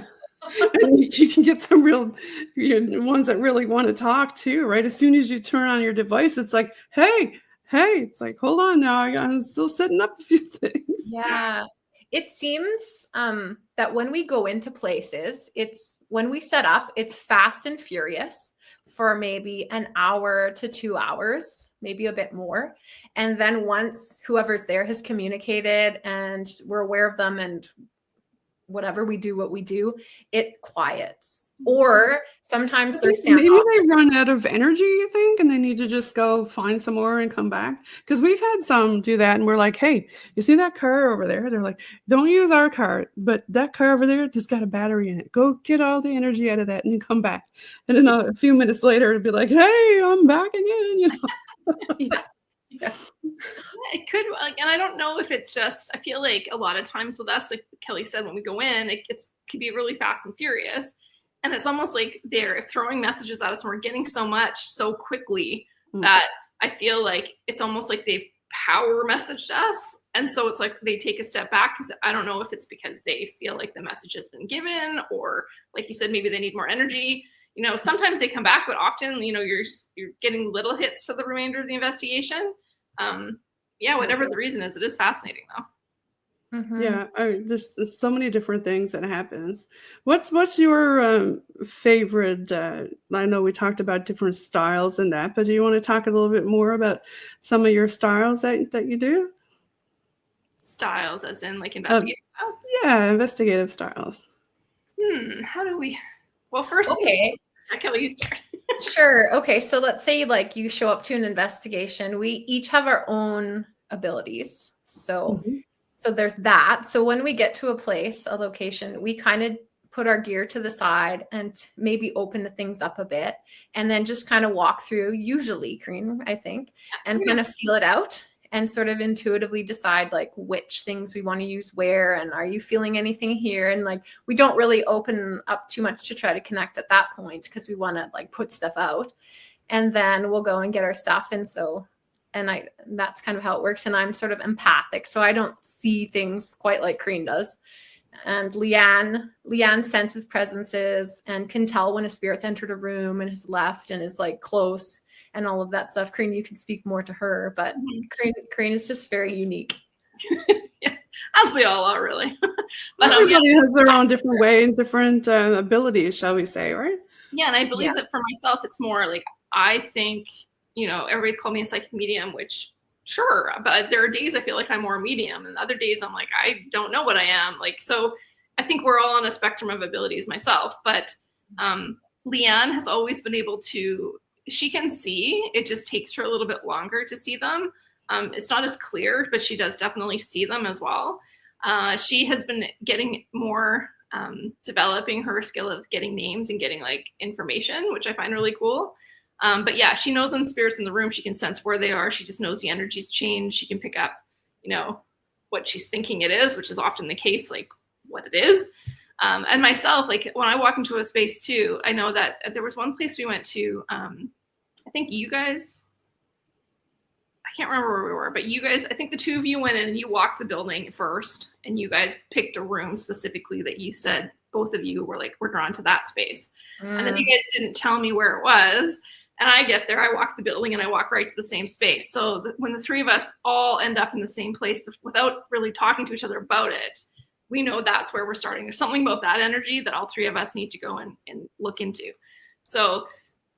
And you can get some real ones that really want to talk too, right? As soon as you turn on your device, it's like, hey, it's like, hold on now. I'm still setting up a few things. Yeah. It seems that when we go into places, when we set up, it's fast and furious for maybe an hour to 2 hours, maybe a bit more. And then once whoever's there has communicated and we're aware of them and whatever we do, it quiets. Or sometimes they're maybe they run out of energy, you think, and they need to just go find some more and come back. Because we've had some do that, and we're like, hey, you see that car over there? They're like, don't use our car, but that car over there just got a battery in it. Go get all the energy out of that and then come back. And then a few minutes later, it'll be like, hey, I'm back again. You know? Yeah, it could, like, and I don't know if it's just, I feel like a lot of times with us, like Kelly said, when we go in, it could be really fast and furious. And it's almost like they're throwing messages at us and we're getting so much so quickly that I feel like it's almost like they've power messaged us. And so it's like they take a step back because I don't know if it's because they feel like the message has been given or like you said, maybe they need more energy. You know, sometimes they come back, but often, you know, you're getting little hits for the remainder of the investigation. Whatever the reason is, it is fascinating though. Mm-hmm. Yeah, there's so many different things that happens. What's your favorite? I know we talked about different styles and that, but do you want to talk a little bit more about some of your styles that you do? Styles, as in like investigative styles? Yeah, investigative styles. How do we? Well, first, okay, Kelly, you start. Sure. Okay, so let's say like you show up to an investigation. We each have our own abilities, so. Mm-hmm. So there's that. So when we get to a place, a location, we kind of put our gear to the side and maybe open the things up a bit and then just kind of walk through, usually Corine, I think, and kind of feel it out and sort of intuitively decide like which things we want to use where, and are you feeling anything here? And like, we don't really open up too much to try to connect at that point because we want to like put stuff out, and then we'll go and get our stuff. And that's kind of how it works. And I'm sort of empathic, so I don't see things quite like Corine does. And Leanne senses presences and can tell when a spirit's entered a room and has left and is like close and all of that stuff. Corine, you can speak more to her, but Corine is just very unique. Yeah, as we all are, really. But everybody has their own different way and different abilities, shall we say, right? Yeah, and I believe that for myself, it's more like, I think, everybody's called me a psychic medium, which sure, but there are days I feel like I'm more medium, and other days I'm like, I don't know what I am. Like, so I think we're all on a spectrum of abilities myself, but Leanne has always been able to, she can see, it just takes her a little bit longer to see them. It's not as clear, but she does definitely see them as well. She has been getting more, developing her skill of getting names and getting like information, which I find really cool. But yeah, she knows when spirits in the room, she can sense where they are. She just knows the energies change. She can pick up, what she's thinking it is, which is often the case, like what it is. And myself, like when I walk into a space too, I know that there was one place we went to, I think you guys, I can't remember where we were, but you guys, I think the two of you went in and you walked the building first, and you guys picked a room specifically that you said both of you were like, we're drawn to that space. And then you guys didn't tell me where it was. And I get there, I walk the building, and I walk right to the same space. So when the three of us all end up in the same place without really talking to each other about it, we know that's where we're starting. There's something about that energy that all three of us need to go and look into. So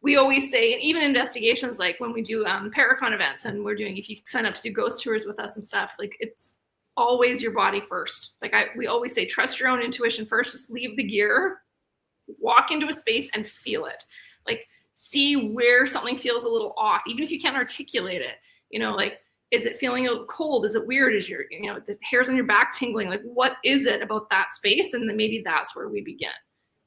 we always say, even investigations, like when we do Paracon events, and if you sign up to do ghost tours with us and stuff, like it's always your body first. Like we always say, trust your own intuition first. Just leave the gear, walk into a space and feel it. Like, see where something feels a little off, even if you can't articulate it. Like, is it feeling a little cold? Is it weird? Is your, the hairs on your back tingling? Like, what is it about that space? And then maybe that's where we begin.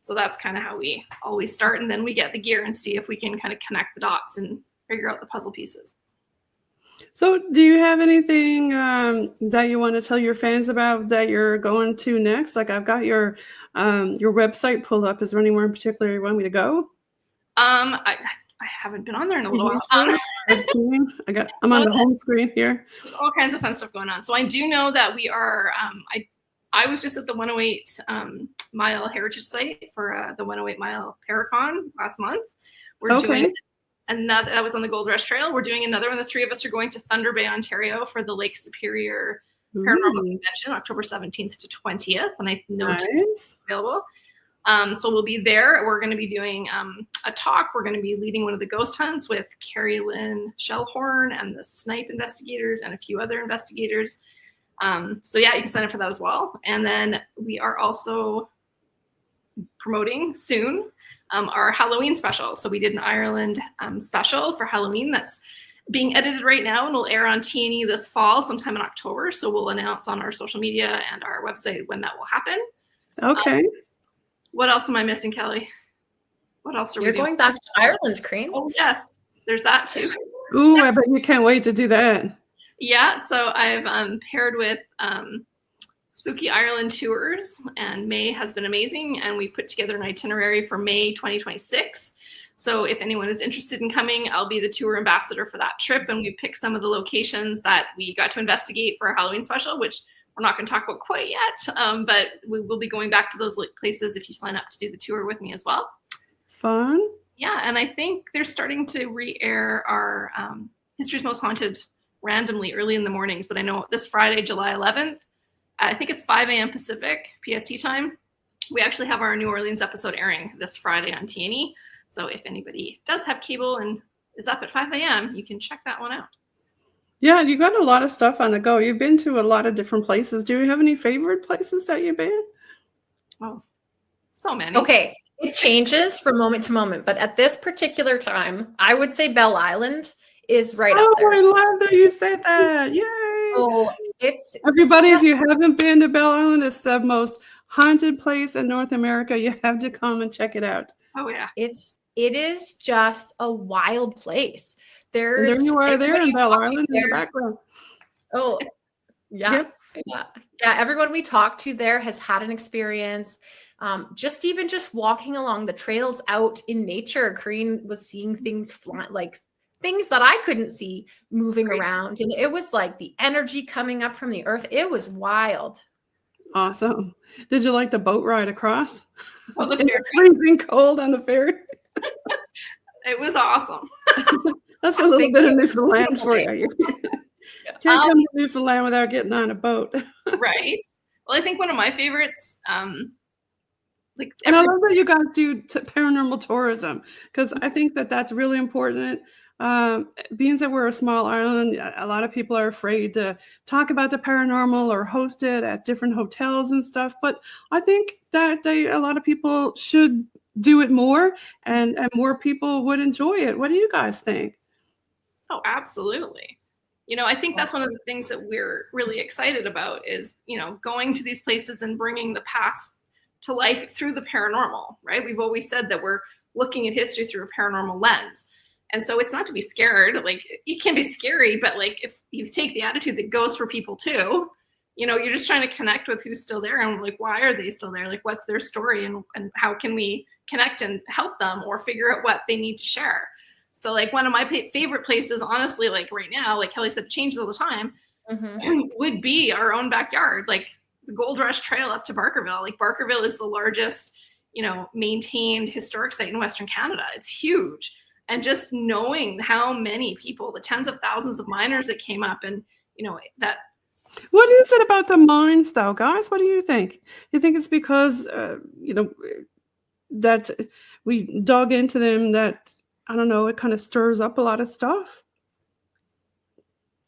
So that's kind of how we always start. And then we get the gear and see if we can kind of connect the dots and figure out the puzzle pieces. So do you have anything that you want to tell your fans about that you're going to next? Like, I've got your website pulled up. Is there anywhere in particular you want me to go? I haven't been on there in a little while. I'm on the home screen here. There's all kinds of fun stuff going on. So I do know that we are, I was just at the 108 mile heritage site for the 108 mile Paracon last month. We're doing another, that was on the Gold Rush Trail. We're doing another one. The three of us are going to Thunder Bay, Ontario for the Lake Superior Paranormal Convention, October 17th to 20th. And I know it's available. So we'll be there. We're going to be doing a talk. We're going to be leading one of the ghost hunts with Carrie Lynn Shellhorn and the Snipe investigators and a few other investigators. So yeah, you can sign up for that as well. And then we are also promoting soon our Halloween special. So we did an Ireland special for Halloween that's being edited right now and will air on TNE this fall, sometime in October. So we'll announce on our social media and our website when that will happen. Okay. What else am I missing, Kelly? What else are we doing? You're going back to Ireland, Corine. Oh, yes. There's that too. Ooh, I bet you can't wait to do that. Yeah. So I've paired with Spooky Ireland Tours, and May has been amazing. And we put together an itinerary for May 2026. So if anyone is interested in coming, I'll be the tour ambassador for that trip. And we picked some of the locations that we got to investigate for our Halloween special, which we're not going to talk about quite yet, but we will be going back to those places if you sign up to do the tour with me as well. Fun. Yeah, and I think they're starting to re-air our Histories Most Haunted randomly early in the mornings, but I know this Friday, July 11th, I think it's 5 a.m. Pacific PST time. We actually have our New Orleans episode airing this Friday on TNE. So if anybody does have cable and is up at 5 a.m., you can check that one out. Yeah, you got a lot of stuff on the go. You've been to a lot of different places. Do you have any favorite places that you've been? Oh, so many. Okay, it changes from moment to moment, but at this particular time, I would say Bell Island is right up there. Oh, I love that you said that. Yay! Oh, everybody, if you haven't been to Bell Island, it's the most haunted place in North America. You have to come and check it out. Oh yeah, it is just a wild place. There you are there in Bell Island in the background. Oh, yeah. Yep. Yeah, everyone we talked to there has had an experience. Just walking along the trails out in nature, Corine was seeing things fly, like things that I couldn't see moving around. And it was like the energy coming up from the earth. It was wild. Awesome. Did you like the boat ride across? Oh, the In ferry. freezing cold on the ferry? It was awesome. That's a little bit of Newfoundland for you. Can't come to Newfoundland without getting on a boat. Right. Well, I think one of my favorites, And I love that you guys do paranormal tourism, because I think that that's really important. Being that we're a small island, a lot of people are afraid to talk about the paranormal or host it at different hotels and stuff. But I think that a lot of people should do it more, and more people would enjoy it. What do you guys think? Oh, absolutely. I think that's one of the things that we're really excited about is, going to these places and bringing the past to life through the paranormal, right? We've always said that we're looking at history through a paranormal lens. And so it's not to be scared. Like, it can be scary, but like, if you take the attitude that goes for people too, you're just trying to connect with who's still there and like, why are they still there? Like, what's their story and how can we connect and help them or figure out what they need to share? So like one of my favorite places, honestly, like right now, like Kelly said, it changes all the time, would be our own backyard, like the Gold Rush Trail up to Barkerville. Like Barkerville is the largest, maintained historic site in Western Canada. It's huge. And just knowing how many people, the tens of thousands of miners that came up and, that. What is it about the mines though, guys? What do you think? You think it's because, that we dug into them, that, I don't know, it kind of stirs up a lot of stuff?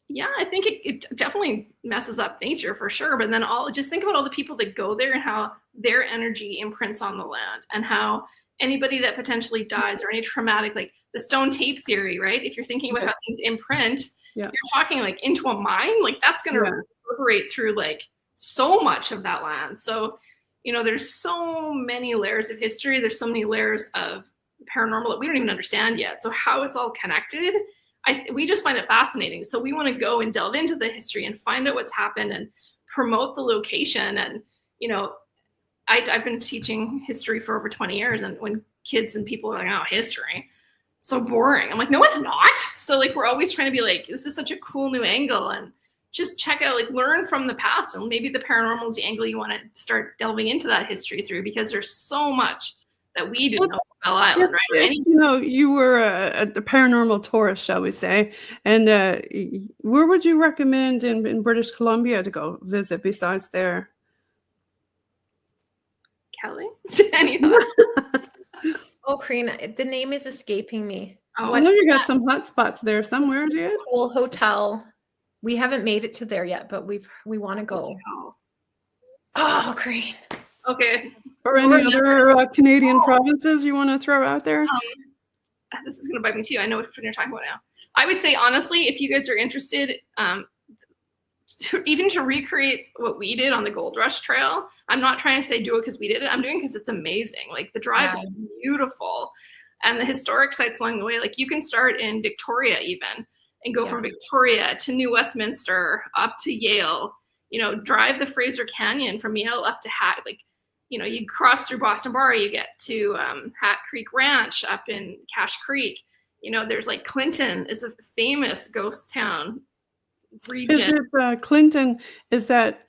Yeah, I think it definitely messes up nature for sure. But then just think about all the people that go there and how their energy imprints on the land, and how anybody that potentially dies or any traumatic, like the stone tape theory, right? If you're thinking about how things imprint, you're talking like into a mine, like that's going to reverberate through like so much of that land. So, there's so many layers of history. There's so many layers of paranormal that we don't even understand yet. So how it's all connected, we just find it fascinating. So we want to go and delve into the history and find out what's happened and promote the location. And, I've been teaching history for over 20 years. And when kids and people are like, oh, history, so boring. I'm like, no, it's not. So like, we're always trying to be like, this is such a cool new angle, and just check it out, like learn from the past. And maybe the paranormal is the angle you want to start delving into that history through, because there's so much that we do know about Bell Island, right? You were a paranormal tourist, shall we say, and where would you recommend in British Columbia to go visit besides there? Kelly, any thoughts? Oh, Corine, the name is escaping me. I know you got some hot spots there somewhere, dude. Cool hotel. We haven't made it to there yet, but we want to go. Oh, Corine. Okay. Or any other Canadian provinces you want to throw out there? This is going to bite me too. I know what you're talking about now. I would say, honestly, if you guys are interested, even to recreate what we did on the Gold Rush Trail, I'm not trying to say do it because we did it. I'm doing it because it's amazing. Like the drive is beautiful, and the historic sites along the way. Like you can start in Victoria even and go from Victoria to New Westminster up to Yale. Drive the Fraser Canyon from Yale up to Hat. Like, you cross through Boston Bar, you get to Hat Creek Ranch up in Cache Creek. There's like Clinton is a famous ghost town region. Is it Clinton? Is that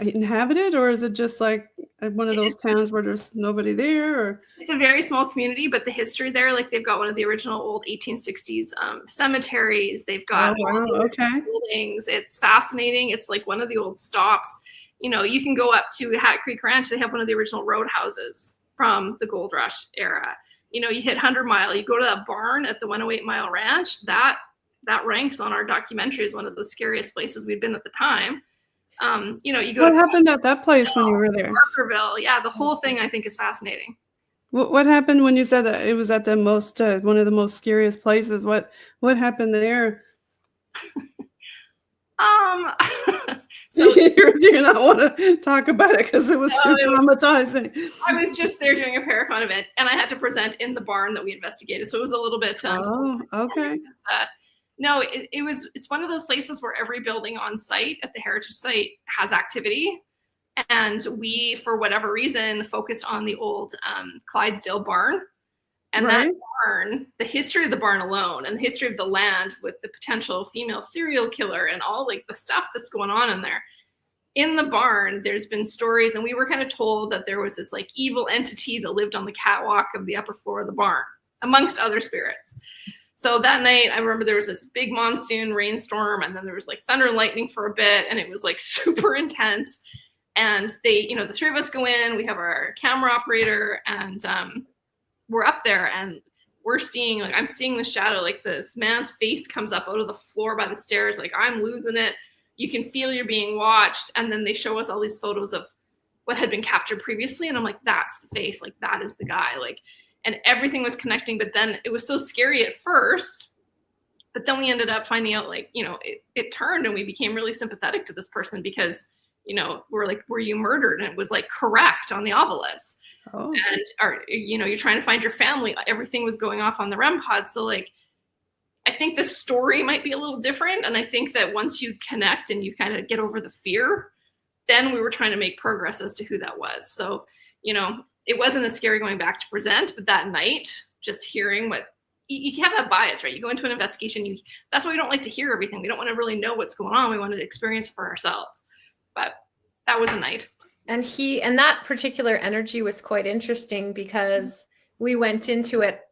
inhabited, or is it just like one of those towns where there's nobody there? Or it's a very small community, but the history there, like they've got one of the original old 1860s cemeteries. They've got buildings. It's fascinating. It's like one of the old stops. You can go up to Hat Creek Ranch. They have one of the original roadhouses from the Gold Rush era. You hit 100 Mile. You go to that barn at the 108 Mile Ranch. That ranks on our documentary as one of the scariest places we'd been at the time. You go. What happened at that place when you were there? Barkerville. Yeah, the whole thing I think is fascinating. What happened when you said that it was at the most one of the most scariest places? What happened there? So you do not want to talk about it because it was too traumatizing. I was just there doing a Paracon event, and I had to present in the barn that we investigated, so it was a little bit. Okay. No, it's one of those places where every building on site at the heritage site has activity. And we, for whatever reason, focused on the old Clydesdale barn. And that barn, the history of the barn alone and the history of the land with the potential female serial killer and all like the stuff that's going on in there. In the barn, there's been stories, and we were kind of told that there was this like evil entity that lived on the catwalk of the upper floor of the barn, amongst other spirits. So that night, I remember there was this big monsoon rainstorm, and then there was like thunder and lightning for a bit, and it was like super intense. And they, the three of us go in, we have our camera operator, and we're up there, and we're seeing, like, I'm seeing the shadow, like this man's face comes up out of the floor by the stairs. Like, I'm losing it. You can feel you're being watched. And then they show us all these photos of what had been captured previously. And I'm like, that's the face. Like, that is the guy. Like, and everything was connecting. But then it was so scary at first. But then we ended up finding out, like, it turned, and we became really sympathetic to this person because, we're like, were you murdered? And it was like correct on the obelisk. Oh. And you're trying to find your family. Everything was going off on the REM pod. So like, I think the story might be a little different. And I think that once you connect and you kind of get over the fear, then we were trying to make progress as to who that was. So, it wasn't as scary going back to present, but that night, just hearing what you have that bias, right? You go into an investigation, that's why we don't like to hear everything. We don't want to really know what's going on. We wanted to experience it for ourselves. But that was a night. And that particular energy was quite interesting because we went into it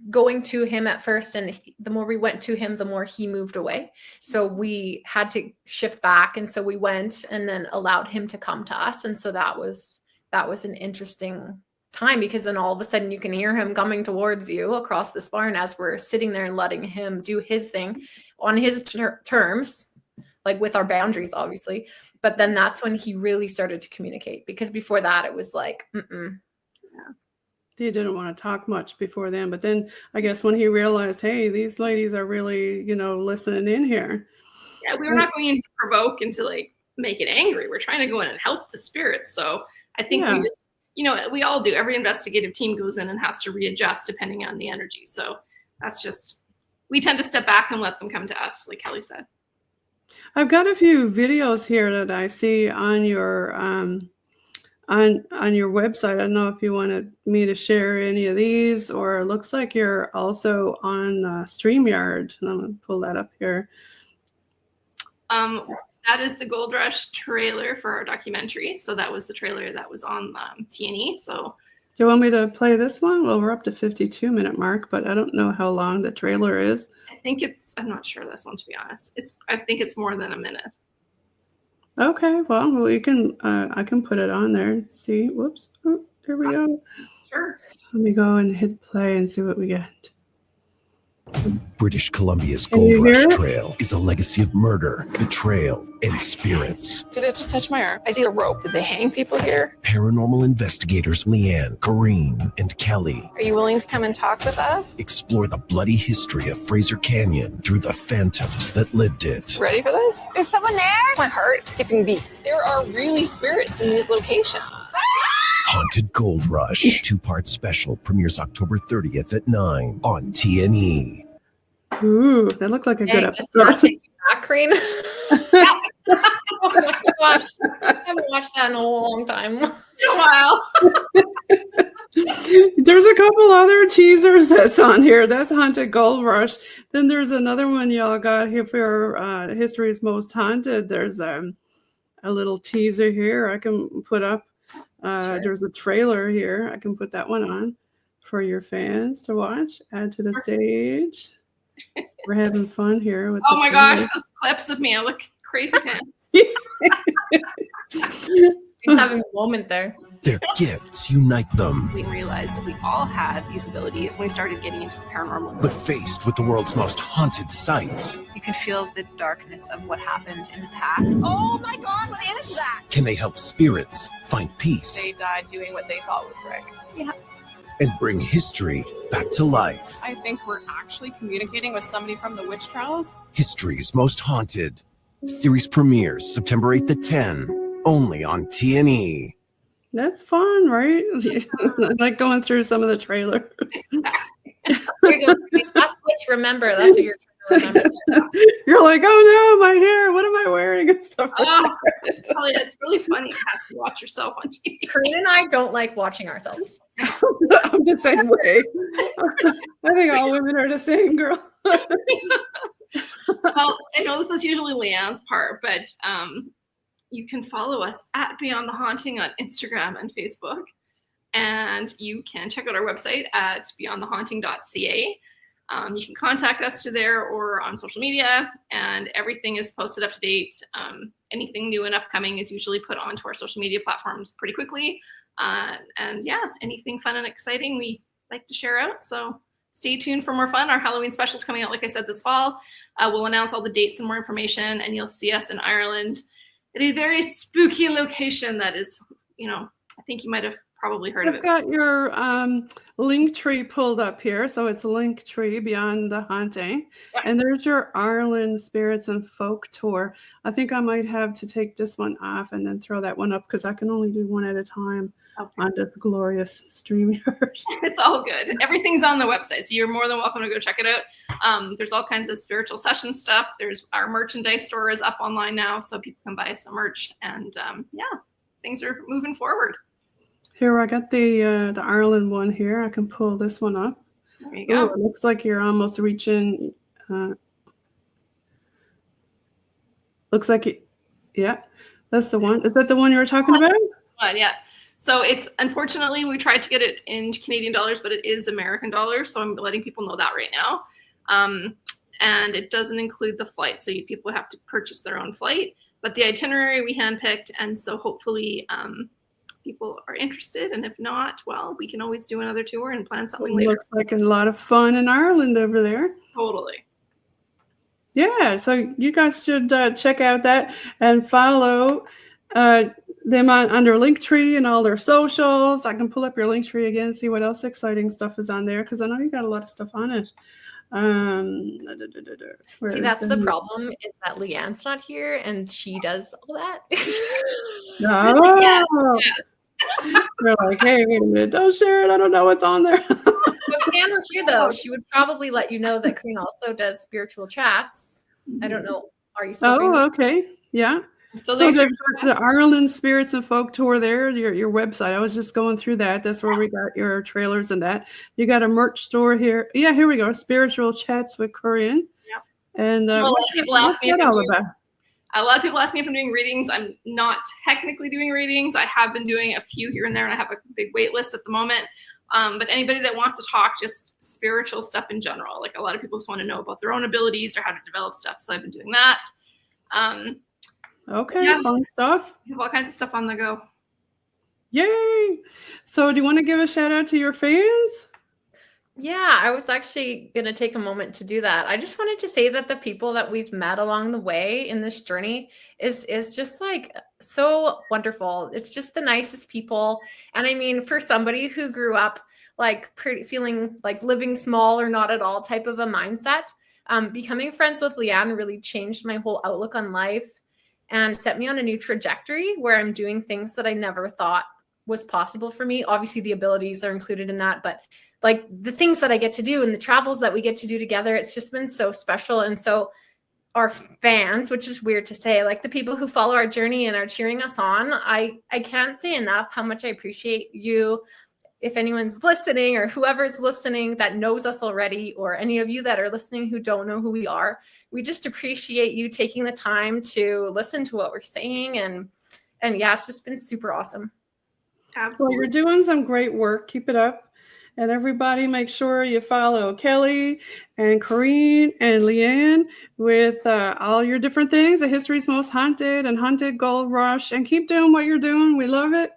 going to him at first, and the more we went to him, the more he moved away. So we had to shift back, and so we went and then allowed him to come to us. And so that was an interesting time, because then all of a sudden you can hear him coming towards you across this barn as we're sitting there and letting him do his thing on his terms, like with our boundaries, obviously. But then that's when he really started to communicate, because before that it was like, Yeah. He didn't want to talk much before then. But then I guess when he realized, hey, these ladies are really, listening in here. Yeah, we were not going in to provoke and to like make it angry. We're trying to go in and help the spirits. So I think we just, we all do. Every investigative team goes in and has to readjust depending on the energy. So that's just, we tend to step back and let them come to us, like Kelly said. I've got a few videos here that I see on your on your website. I don't know if you wanted me to share any of these, or it looks like you're also on StreamYard. And I'm going to pull that up here. That is the Gold Rush trailer for our documentary. So that was the trailer that was on TNE. So do you want me to play this one? Well, we're up to 52-minute mark, but I don't know how long the trailer is. I'm not sure this one, to be honest. I think it's more than a minute. Okay, well, we can. I can put it on there. See, whoops. Oh, there we go. Sure. Let me go and hit play and see what we get. British Columbia's Gold Rush Trail is a legacy of murder, betrayal, and spirits. Did it just touch my arm? I see a rope. Did they hang people here? Paranormal investigators Leanne, Corine, and Kelly. Are you willing to come and talk with us? Explore the bloody history of Fraser Canyon through the phantoms that lived it. Ready for this? Is someone there? My heart's skipping beats. There are really spirits in these locations. Haunted Gold Rush, 2-part special, premieres October 30th at 9 on TNE. Ooh, that looked like a good episode. Does not take you back, Corine? Oh my gosh. I haven't watched that in a long time. In a while. There's a couple other teasers that's on here. That's Haunted Gold Rush. Then there's another one y'all got here for Histories Most Haunted. There's a little teaser here I can put up. Sure. There's a trailer here. I can put that one on for your fans to watch. Add to the stage. We're having fun here. With oh my gosh, those clips of me. I look crazy pants. He's having a moment there. Their gifts unite them. We realized that we all had these abilities when we started getting into the paranormal. But faced with the world's most haunted sites, you can feel the darkness of what happened in the past. Oh my God, what is that? Can they help spirits find peace? They died doing what they thought was right. Yeah. And bring history back to life. I think we're actually communicating with somebody from the witch trials. Histories Most Haunted. Series premieres September 8th at 10, only on TNE. That's fun, right? I like going through some of the trailers. There you go. That's what you remember. That's what you're trying to remember. You're like, oh no, my hair. What am I wearing and stuff like that. It's really funny to have to watch yourself on TV. Corine and I don't like watching ourselves. I'm the same way. I think all women are the same, girl. Well, I know this is usually Leanne's part, but you can follow us at Beyond the Haunting on Instagram and Facebook. And you can check out our website at beyondthehaunting.ca. You can contact us through there or on social media, and everything is posted up to date. Anything new and upcoming is usually put onto our social media platforms pretty quickly. And yeah, anything fun and exciting we like to share out. So stay tuned for more fun. Our Halloween special is coming out, like I said, this fall. We'll announce all the dates and more information, and you'll see us in Ireland at a very spooky location that is, I think you might have probably heard of it. I've got your link tree pulled up here. So it's link tree Beyond the Haunting. Yeah. And there's your Ireland Spirits and Folk Tour. I think I might have to take this one off and then throw that one up because I can only do one at a time on this glorious StreamYard. It's all good. Everything's on the website, so you're more than welcome to go check it out. There's all kinds of spiritual session stuff. There's our merchandise store is up online now, so people can buy some merch. And things are moving forward. Here, I got the Ireland one here. I can pull this one up. There you go. Ooh, it looks like you're almost reaching. Looks like yeah, that's the one. Is that the one you were talking about? Yeah. So it's, unfortunately, we tried to get it in Canadian dollars, but it is American dollars. So I'm letting people know that right now. And it doesn't include the flight. So people have to purchase their own flight. But the itinerary we handpicked. And so hopefully people are interested. And if not, well, we can always do another tour and plan something later. Looks like a lot of fun in Ireland over there. Totally. Yeah. So you guys should check out that and follow them under Linktree and all their socials. I can pull up your Linktree again, see what else exciting stuff is on there, because I know you got a lot of stuff on it. See, that's the problem, is that Leanne's not here and she does all that. Oh. Yes. They're like, hey, wait a minute, don't share it. I don't know what's on there. If Leanne were here, though, she would probably let you know that Corine also does spiritual chats. I don't know. Are you still doing okay. Yeah. So the Ireland Spirits and Folk Tour there, your website. I was just going through that. That's where we got your trailers and that. You got a merch store here. Yeah, here we go. Spiritual Chats with Corine. Yeah. And a lot of people ask me if about? I'm doing readings. I'm not technically doing readings. I have been doing a few here and there, and I have a big wait list at the moment. But anybody that wants to talk just spiritual stuff in general, like a lot of people just want to know about their own abilities or how to develop stuff. So I've been doing that. Okay, fun stuff. We have all kinds of stuff on the go. Yay! So do you want to give a shout out to your fans? Yeah, I was actually going to take a moment to do that. I just wanted to say that the people that we've met along the way in this journey is just like so wonderful. It's just the nicest people. And I mean, for somebody who grew up like feeling like living small or not at all type of a mindset, becoming friends with Leanne really changed my whole outlook on life and set me on a new trajectory where I'm doing things that I never thought was possible for me. Obviously, the abilities are included in that, but like the things that I get to do and the travels that we get to do together, it's just been so special. And so our fans, which is weird to say, like the people who follow our journey and are cheering us on, I can't say enough how much I appreciate you. If anyone's listening or whoever's listening that knows us already, or any of you that are listening who don't know who we are, we just appreciate you taking the time to listen to what we're saying. And yeah, it's just been super awesome. Absolutely. Well, you're doing some great work. Keep it up. And everybody, make sure you follow Kelly and Corine and Leanne with all your different things, the Histories Most Haunted and Haunted Gold Rush, and keep doing what you're doing. We love it.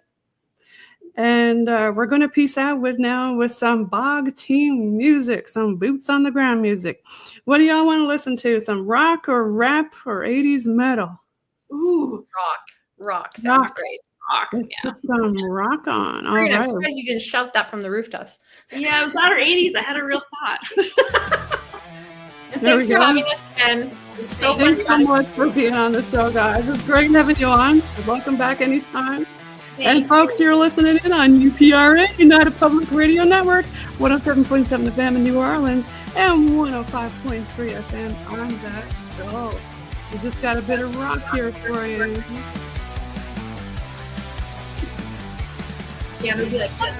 And we're going to peace out with some bog team music, some boots on the ground music. What do y'all want to listen to? Some rock or rap or 80s metal? Ooh, rock sounds great. Rock, yeah. Put some rock on. All right. right. I'm surprised you didn't shout that from the rooftops. Yeah, it was not our 80s. I had a real thought. And thanks for having us, Jen. It's so fun. Thanks so much for being on the show, guys. It's great having you on. Welcome back anytime. And folks, you're listening in on UPRN, United Public Radio Network, 107.7 FM in New Orleans, and 105.3 FM on that show. We just got a bit of rock here for you. Yeah, maybe like that.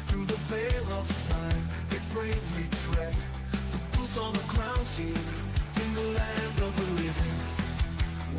Through the veil of time, they bravely tread the boots on the ground scene.